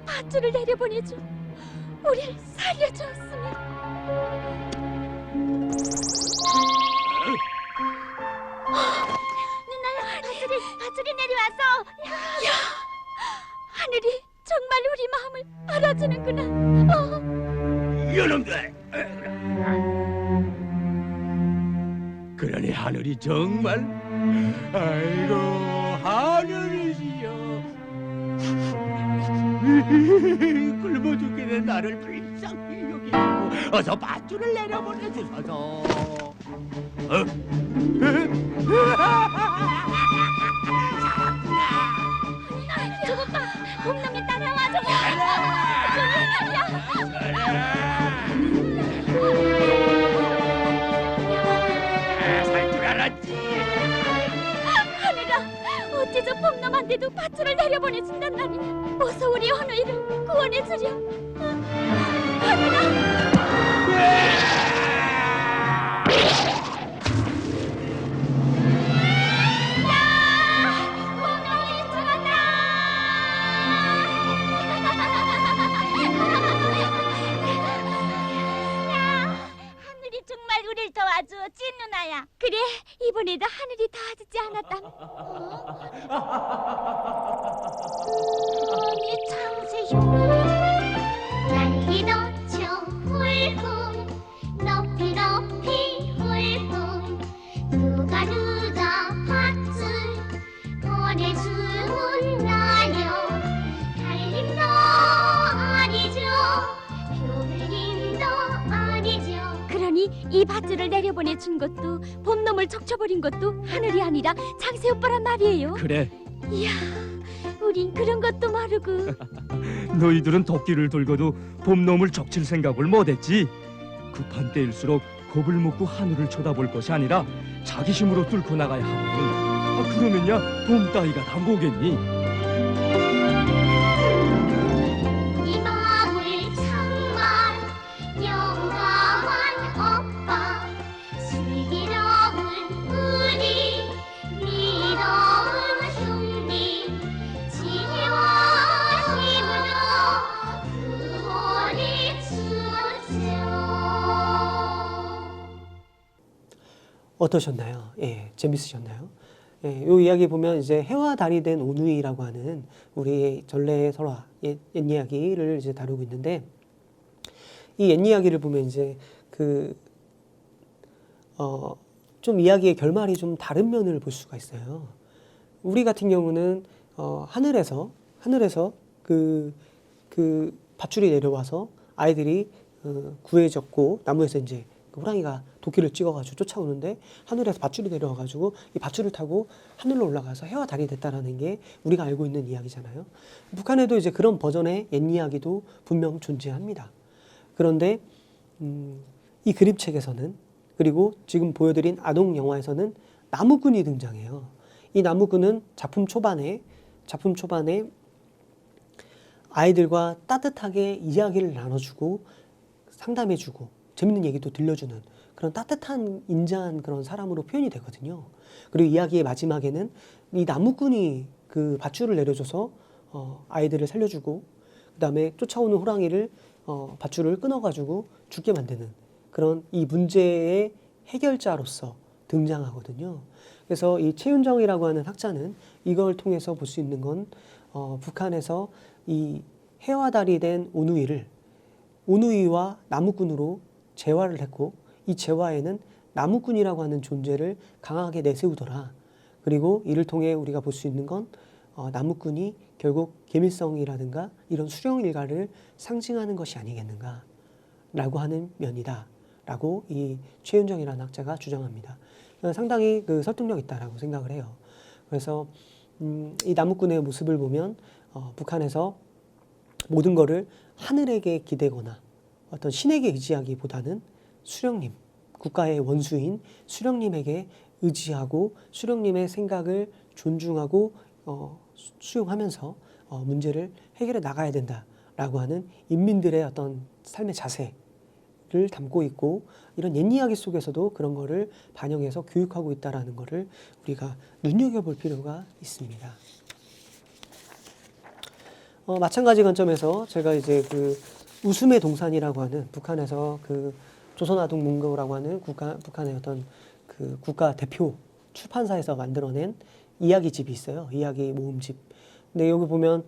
Speaker 4: 밧줄을 내려보내줘 우리를 살려주었으면. 누나야, 밧줄이 내려와서. 야, 하늘이 정말 우리 마음을 알아주는구나.
Speaker 2: 이놈들! 그러니 하늘이 정말, 아이고 하늘이시여, 굶어 죽겠는 나를 불쌍히 여기시고 어서 밧줄을 내려보내 주소서.
Speaker 4: 저것 봐, 곰놈이 따라와. 저기.
Speaker 2: 살 줄 알았지.
Speaker 4: 하늘아, 어째 저 봄놈한테도 밧줄을 내려보내준단 말이야. 어서 우리 헌우이를 구원해주려. 하늘아. 하늘이 정말 우릴 도와주었지 누나야. 그래, 이번에도 하늘이 도와주지 않았다면. 아니 창세 흉내 난리도 좀 불고 아니 이 밧줄을 내려보내 준 것도 봄놈을 적쳐버린 것도 하늘이 아니라 장세 오빠란 말이에요.
Speaker 2: 그래,
Speaker 4: 이야, 우린 그런 것도 모르고.
Speaker 2: 너희들은 도끼를 들고도 봄놈을 적칠 생각을 못했지. 급한 때일수록 겁을 먹고 하늘을 쳐다볼 것이 아니라 자기 힘으로 뚫고 나가야 하거든. 그러면야 봄 따위가 다 뭐겠니?
Speaker 3: 이 마을 정말 영감한 오빠 슬기로운 우리 믿어온 형님 지혜와 힘으로 구원해 주세요.
Speaker 1: 어떠셨나요? 예, 재밌으셨나요? 예, 이 이야기 보면 이제 해와 달이 된 오누이라고 하는 우리의 전래 설화 옛 이야기를 이제 다루고 있는데, 이 옛 이야기를 보면 이제 좀 이야기의 결말이 좀 다른 면을 볼 수가 있어요. 우리 같은 경우는 하늘에서 그 밧줄이 내려와서 아이들이 구해졌고, 나무에서 이제 그 호랑이가 도끼를 찍어가지고 쫓아오는데 하늘에서 밧줄이 내려와가지고 이 밧줄을 타고 하늘로 올라가서 해와 달이 됐다라는 게 우리가 알고 있는 이야기잖아요. 북한에도 이제 그런 버전의 옛 이야기도 분명 존재합니다. 그런데 이 그림책에서는, 그리고 지금 보여드린 아동 영화에서는 나무꾼이 등장해요. 이 나무꾼은 작품 초반에 아이들과 따뜻하게 이야기를 나눠주고 상담해주고 재밌는 얘기도 들려주는 그런 따뜻한 인자한 그런 사람으로 표현이 되거든요. 그리고 이야기의 마지막에는 이 나무꾼이 그 밧줄을 내려줘서 아이들을 살려주고, 그 다음에 쫓아오는 호랑이를 밧줄을 끊어가지고 죽게 만드는 그런 이 문제의 해결자로서 등장하거든요. 그래서 이 최윤정이라고 하는 학자는 이걸 통해서 볼 수 있는 건 북한에서 이 해와 달이 된 오누이와 나무꾼으로 재화를 했고, 이 재화에는 나무꾼이라고 하는 존재를 강하게 내세우더라. 그리고 이를 통해 우리가 볼 수 있는 건 나무꾼이 결국 계밀성이라든가 이런 수령 일가를 상징하는 것이 아니겠는가 라고 하는 면이다 라고 이 최윤정이라는 학자가 주장합니다. 상당히 설득력 있다라고 생각을 해요. 그래서 이 나무꾼의 모습을 보면 북한에서 모든 것을 하늘에게 기대거나 어떤 신에게 의지하기보다는 수령님, 국가의 원수인 수령님에게 의지하고 수령님의 생각을 존중하고 수용하면서 문제를 해결해 나가야 된다라고 하는 인민들의 어떤 삶의 자세를 담고 있고, 이런 옛 이야기 속에서도 그런 거를 반영해서 교육하고 있다라는 거를 우리가 눈여겨볼 필요가 있습니다. 마찬가지 관점에서 제가 이제 웃음의 동산이라고 하는 북한에서 조선아동문고라고 하는 북한의 어떤 국가 대표 출판사에서 만들어낸 이야기집이 있어요. 이야기 모음집. 근데 여기 보면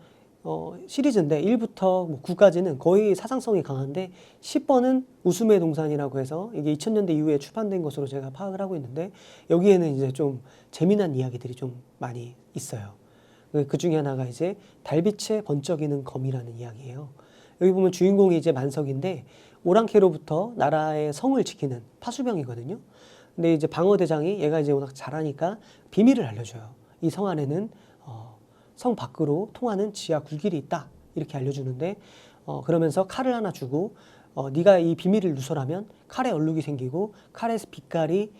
Speaker 1: 시리즈인데 1부터 9까지는 거의 사상성이 강한데 10번은 웃음의 동산이라고 해서 이게 2000년대 이후에 출판된 것으로 제가 파악을 하고 있는데, 여기에는 이제 좀 재미난 이야기들이 좀 많이 있어요. 그 중에 하나가 이제 달빛에 번쩍이는 검이라는 이야기예요. 여기 보면 주인공이 이제 만석인데 오랑캐로부터 나라의 성을 지키는 파수병이거든요. 근데 이제 방어대장이 얘가 이제 워낙 잘하니까 비밀을 알려줘요. 이 성 안에는 성 밖으로 통하는 지하 굴길이 있다 이렇게 알려주는데, 그러면서 칼을 하나 주고 네가 이 비밀을 누설하면 칼에 얼룩이 생기고 칼의 빛깔이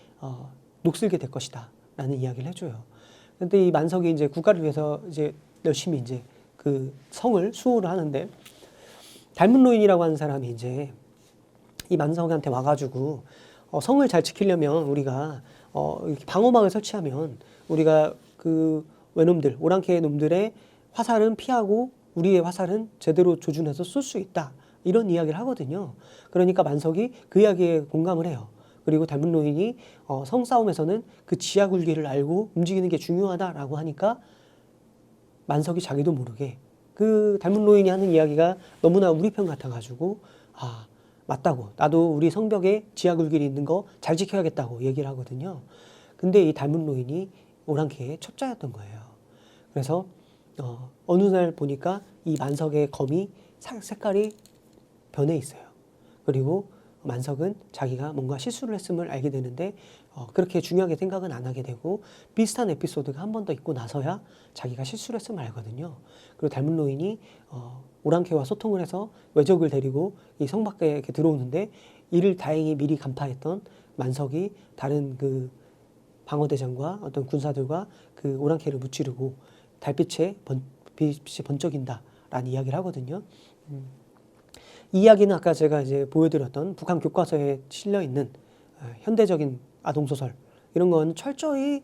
Speaker 1: 녹슬게 될 것이다 라는 이야기를 해줘요. 근데 이 만석이 이제 국가를 위해서 이제 열심히 이제 그 성을 수호를 하는데, 닮은 노인이라고 하는 사람이 이제 이 만석한테 와가지고 성을 잘 지키려면 우리가 이렇게 방어막을 설치하면 우리가 그 외놈들, 오랑캐 놈들의 화살은 피하고 우리의 화살은 제대로 조준해서 쏠 수 있다. 이런 이야기를 하거든요. 그러니까 만석이 그 이야기에 공감을 해요. 그리고 닮은 노인이 성싸움에서는 그 지하 굴기를 알고 움직이는 게 중요하다라고 하니까 만석이 자기도 모르게 그 닮은 노인이 하는 이야기가 너무나 우리 편 같아가지고 맞다고, 나도 우리 성벽에 지하 굴길이 있는 거 잘 지켜야겠다고 얘기를 하거든요. 근데 이 닮은 노인이 오랑캐의 첩자였던 거예요. 그래서 어느 날 보니까 이 만석의 검이 색깔이 변해 있어요. 그리고 만석은 자기가 뭔가 실수를 했음을 알게 되는데 그렇게 중요하게 생각은 안 하게 되고 비슷한 에피소드가 한 번 더 있고 나서야 자기가 실수를 했음을 알거든요. 그리고 닮은 노인이 오랑캐와 소통을 해서 외적을 데리고 이 성 밖에 이렇게 들어오는데 이를 다행히 미리 간파했던 만석이 다른 그 방어대장과 어떤 군사들과 그 오랑캐를 무찌르고 달빛이 번쩍인다라는 이야기를 하거든요. 이 이야기는 아까 제가 이제 보여드렸던 북한 교과서에 실려 있는 현대적인 아동 소설 이런 건 철저히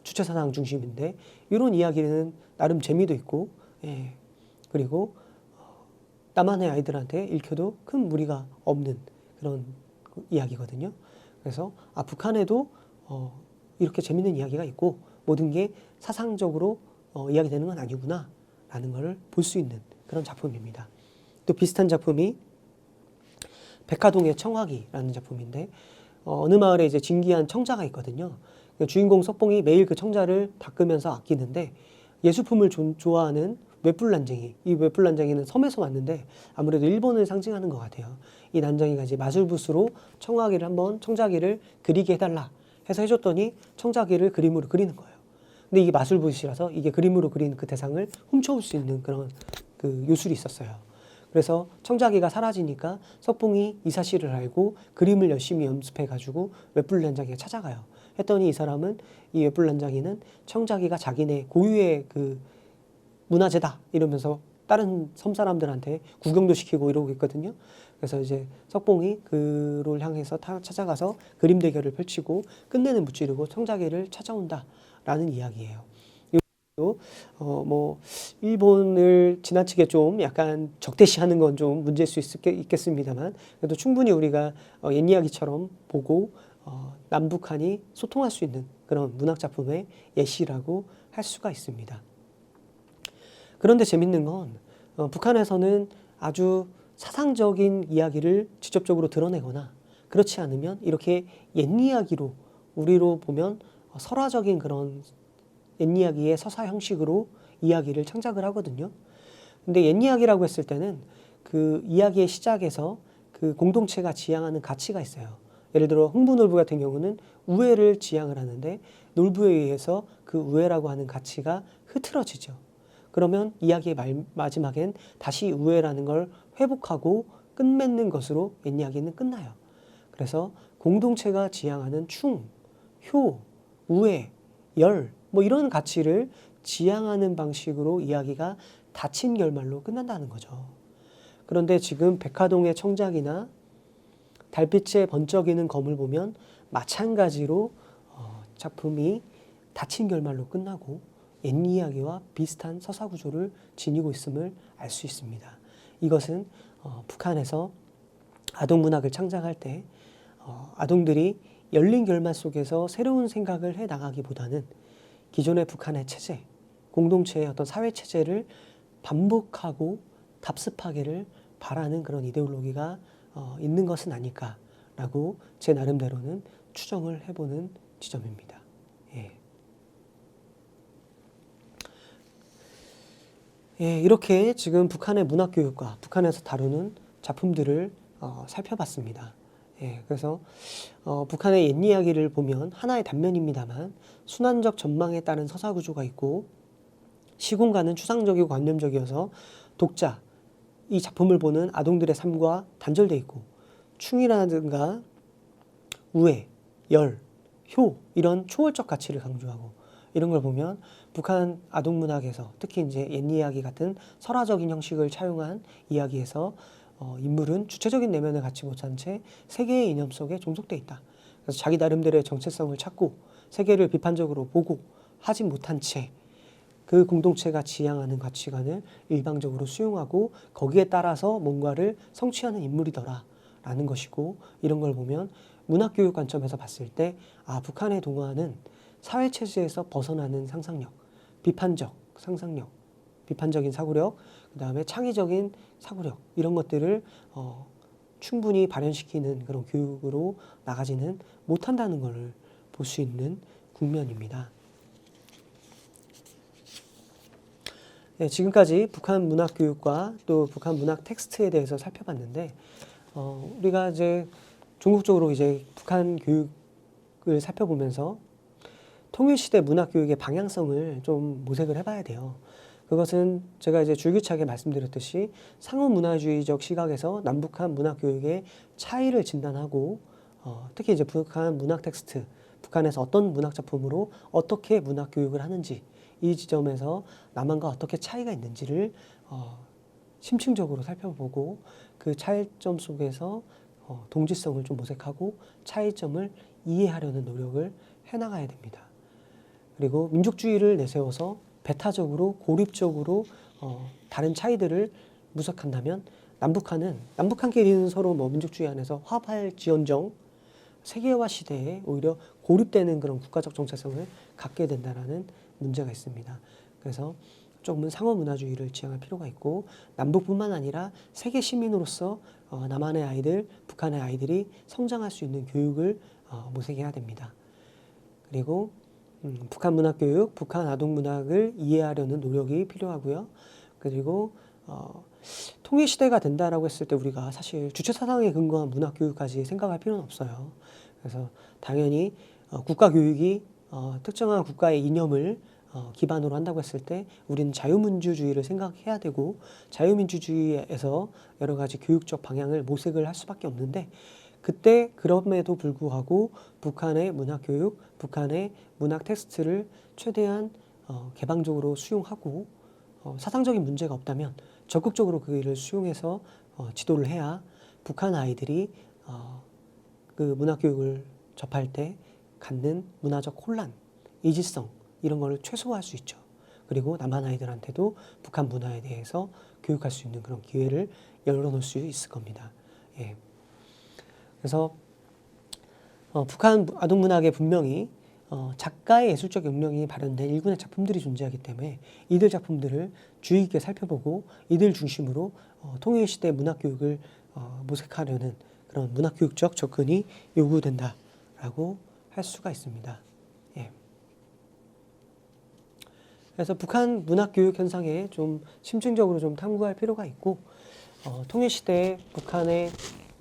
Speaker 1: 주체 사상 중심인데 이런 이야기는 나름 재미도 있고 그리고 나만의 아이들한테 읽혀도 큰 무리가 없는 그런 이야기거든요. 그래서 북한에도 이렇게 재밌는 이야기가 있고 모든 게 사상적으로 이야기되는 건 아니구나 라는 걸 볼 수 있는 그런 작품입니다. 또 비슷한 작품이 백화동의 청화기라는 작품인데 어느 마을에 이제 진기한 청자가 있거든요. 주인공 석봉이 매일 그 청자를 닦으면서 아끼는데 예술품을 좋아하는 외뿔난쟁이, 이 외뿔난쟁이는 섬에서 왔는데 아무래도 일본을 상징하는 것 같아요. 이 난쟁이가 이제 마술붓으로 청화기를 한번 청자기를 그리게 해달라 해서 해줬더니 청자기를 그림으로 그리는 거예요. 근데 이게 마술붓이라서 이게 그림으로 그린 그 대상을 훔쳐올 수 있는 그런 그 요술이 있었어요. 그래서 청자기가 사라지니까 석봉이 이 사실을 알고 그림을 열심히 연습해가지고 외뿔난장이가 찾아가요. 했더니 이 사람은 이 외뿔난장이는 청자기가 자기네 고유의 그 문화재다 이러면서 다른 섬 사람들한테 구경도 시키고 이러고 있거든요. 그래서 이제 석봉이 그를 향해서 찾아가서 그림 대결을 펼치고 끝내는 무찌르고 청자기를 찾아온다라는 이야기예요. 뭐 일본을 지나치게 좀 약간 적대시하는 건 좀 문제일 수 있겠습니다만 그래도 충분히 우리가 옛 이야기처럼 보고 남북한이 소통할 수 있는 그런 문학 작품의 예시라고 할 수가 있습니다. 그런데 재밌는 건 북한에서는 아주 사상적인 이야기를 직접적으로 드러내거나 그렇지 않으면 이렇게 옛 이야기로 우리로 보면 설화적인 그런 옛 이야기의 서사 형식으로 이야기를 창작을 하거든요. 근데 옛 이야기라고 했을 때는 그 이야기의 시작에서 그 공동체가 지향하는 가치가 있어요. 예를 들어 흥부놀부 같은 경우는 우애를 지향을 하는데 놀부에 의해서 그 우애라고 하는 가치가 흐트러지죠. 그러면 이야기의 마지막엔 다시 우애라는 걸 회복하고 끝맺는 것으로 옛 이야기는 끝나요. 그래서 공동체가 지향하는 충, 효, 우애, 열 뭐 이런 가치를 지향하는 방식으로 이야기가 닫힌 결말로 끝난다는 거죠. 그런데 지금 백화동의 청작이나 달빛에 번쩍이는 검을 보면 마찬가지로 작품이 닫힌 결말로 끝나고 옛 이야기와 비슷한 서사 구조를 지니고 있음을 알 수 있습니다. 이것은 북한에서 아동 문학을 창작할 때 아동들이 열린 결말 속에서 새로운 생각을 해 나가기보다는 기존의 북한의 체제, 공동체의 어떤 사회 체제를 반복하고 답습하기를 바라는 그런 이데올로기가 있는 것은 아닐까라고 제 나름대로는 추정을 해보는 지점입니다. 이렇게 지금 북한의 문학교육과 북한에서 다루는 작품들을 살펴봤습니다. 그래서 북한의 옛 이야기를 보면 하나의 단면입니다만 순환적 전망에 따른 서사 구조가 있고 시공간은 추상적이고 관념적이어서 독자, 이 작품을 보는 아동들의 삶과 단절되어 있고 충이라든가 우애, 열, 효 이런 초월적 가치를 강조하고 이런 걸 보면 북한 아동문학에서 특히 이제 옛 이야기 같은 설화적인 형식을 차용한 이야기에서 인물은 주체적인 내면을 갖지 못한 채 세계의 이념 속에 종속돼 있다. 그래서 자기 나름대로의 정체성을 찾고 세계를 비판적으로 보고 하지 못한 채 그 공동체가 지향하는 가치관을 일방적으로 수용하고 거기에 따라서 뭔가를 성취하는 인물이더라라는 것이고 이런 걸 보면 문학교육 관점에서 봤을 때 북한의 동화는 사회체제에서 벗어나는 상상력, 비판적 상상력, 비판적인 사고력, 그 다음에 창의적인 사고력 이런 것들을 충분히 발현시키는 그런 교육으로 나가지는 못한다는 것을 볼 수 있는 국면입니다. 지금까지 북한 문학 교육과 또 북한 문학 텍스트에 대해서 살펴봤는데 우리가 이제 종국적으로 이제 북한 교육을 살펴보면서 통일시대 문화교육의 방향성을 좀 모색을 해봐야 돼요. 그것은 제가 이제 줄기차게 말씀드렸듯이 상호문화주의적 시각에서 남북한 문화교육의 차이를 진단하고 특히 이제 북한 문학 텍스트, 북한에서 어떤 문학 작품으로 어떻게 문학 교육을 하는지 이 지점에서 남한과 어떻게 차이가 있는지를 심층적으로 살펴보고 그 차이점 속에서 동질성을 좀 모색하고 차이점을 이해하려는 노력을 해나가야 됩니다. 그리고 민족주의를 내세워서 배타적으로 고립적으로 다른 차이들을 무색한다면 남북한끼리는 서로 뭐 민족주의 안에서 화합할지언정 세계화 시대에 오히려 고립되는 그런 국가적 정체성을 갖게 된다라는 문제가 있습니다. 그래서 조금은 상호문화주의를 지향할 필요가 있고 남북뿐만 아니라 세계 시민으로서 남한의 아이들, 북한의 아이들이 성장할 수 있는 교육을 모색해야 됩니다. 그리고 북한 문학교육, 북한 아동문학을 이해하려는 노력이 필요하고요. 그리고 통일시대가 된다라고 했을 때 우리가 사실 주체사상에 근거한 문학교육까지 생각할 필요는 없어요. 그래서 당연히 국가교육이 특정한 국가의 이념을 기반으로 한다고 했을 때 우리는 자유민주주의를 생각해야 되고 자유민주주의에서 여러 가지 교육적 방향을 모색을 할 수밖에 없는데 그때 그럼에도 불구하고 북한의 문학교육, 북한의 문학 텍스트를 최대한 개방적으로 수용하고 사상적인 문제가 없다면 적극적으로 그 일을 수용해서 지도를 해야 북한 아이들이 그 문학교육을 접할 때 갖는 문화적 혼란, 이지성 이런 거를 최소화할 수 있죠. 그리고 남한 아이들한테도 북한 문화에 대해서 교육할 수 있는 그런 기회를 열어놓을 수 있을 겁니다. 예. 그래서 북한 아동문학에 분명히 작가의 예술적 역량이 발현된 일군의 작품들이 존재하기 때문에 이들 작품들을 주의 깊게 살펴보고 이들 중심으로 통일시대 문학교육을 모색하려는 그런 문학교육적 접근이 요구된다라고 할 수가 있습니다. 예. 그래서 북한 문학교육 현상에 좀 심층적으로 좀 탐구할 필요가 있고 통일시대의 북한의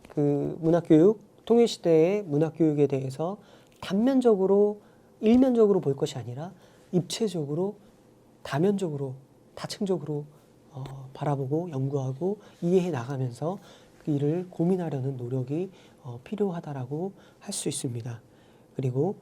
Speaker 1: 그 문학교육, 통일시대의 문학교육에 대해서 단면적으로, 일면적으로 볼 것이 아니라 입체적으로, 다면적으로, 다층적으로 바라보고 연구하고 이해해 나가면서 그 일을 고민하려는 노력이 필요하다라고 할 수 있습니다. 그리고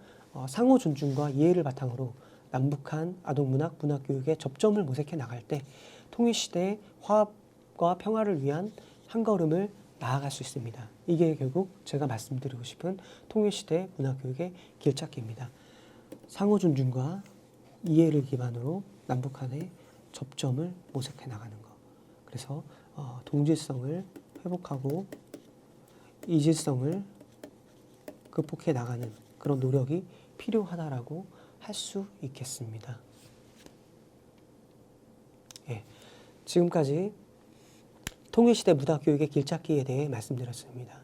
Speaker 1: 상호 존중과 이해를 바탕으로 남북한 아동문학, 문학교육의 접점을 모색해 나갈 때 통일시대의 화합과 평화를 위한 한 걸음을 나아갈 수 있습니다. 이게 결국 제가 말씀드리고 싶은 통일시대 문화교육의 길찾기입니다. 상호 존중과 이해를 기반으로 남북한의 접점을 모색해 나가는 것. 그래서 동질성을 회복하고 이질성을 극복해 나가는 그런 노력이 필요하다라고 할 수 있겠습니다. 예, 지금까지 통일시대 문학교육의 길찾기에 대해 말씀드렸습니다.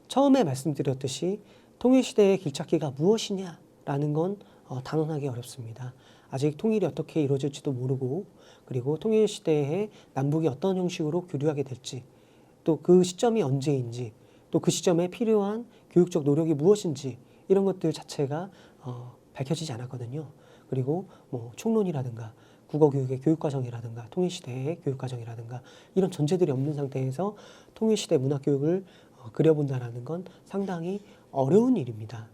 Speaker 1: 처음에 말씀드렸듯이 통일시대의 길찾기가 무엇이냐라는 건 단언하기 어렵습니다. 아직 통일이 어떻게 이루어질지도 모르고 그리고 통일시대에 남북이 어떤 형식으로 교류하게 될지 또 그 시점이 언제인지 또 그 시점에 필요한 교육적 노력이 무엇인지 이런 것들 자체가 밝혀지지 않았거든요. 그리고 뭐 총론이라든가 국어교육의 교육과정이라든가 통일시대의 교육과정이라든가 이런 전제들이 없는 상태에서 통일시대 문학교육을 그려본다는 건 상당히 어려운 일입니다.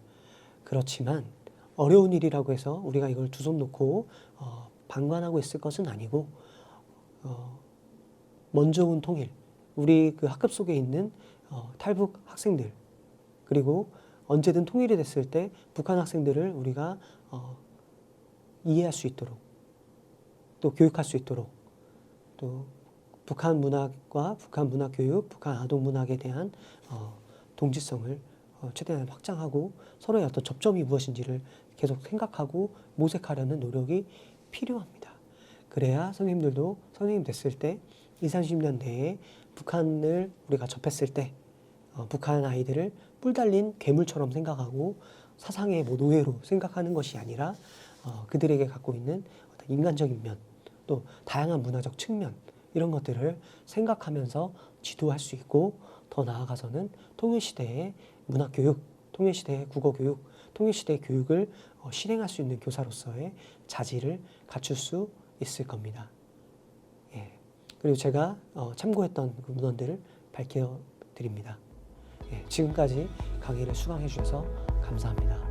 Speaker 1: 그렇지만 어려운 일이라고 해서 우리가 이걸 두 손 놓고 방관하고 있을 것은 아니고 먼저 온 통일, 우리 그 학급 속에 있는 탈북 학생들 그리고 언제든 통일이 됐을 때 북한 학생들을 우리가 이해할 수 있도록 또 교육할 수 있도록 또 북한 문학과 북한 문학교육, 북한 아동문학에 대한 동질성을 최대한 확장하고 서로의 어떤 접점이 무엇인지를 계속 생각하고 모색하려는 노력이 필요합니다. 그래야 선생님들도 선생님 됐을 때 20, 30년 내에 북한을 우리가 접했을 때 북한 아이들을 뿔 달린 괴물처럼 생각하고 사상의 뭐 노예로 생각하는 것이 아니라 그들에게 갖고 있는 어떤 인간적인 면, 또 다양한 문화적 측면 이런 것들을 생각하면서 지도할 수 있고 더 나아가서는 통일시대의 문화교육, 통일시대의 국어교육, 통일시대의 교육을 실행할 수 있는 교사로서의 자질을 갖출 수 있을 겁니다. 예. 그리고 제가 참고했던 그 문헌들을 밝혀드립니다. 예. 지금까지 강의를 수강해 주셔서 감사합니다.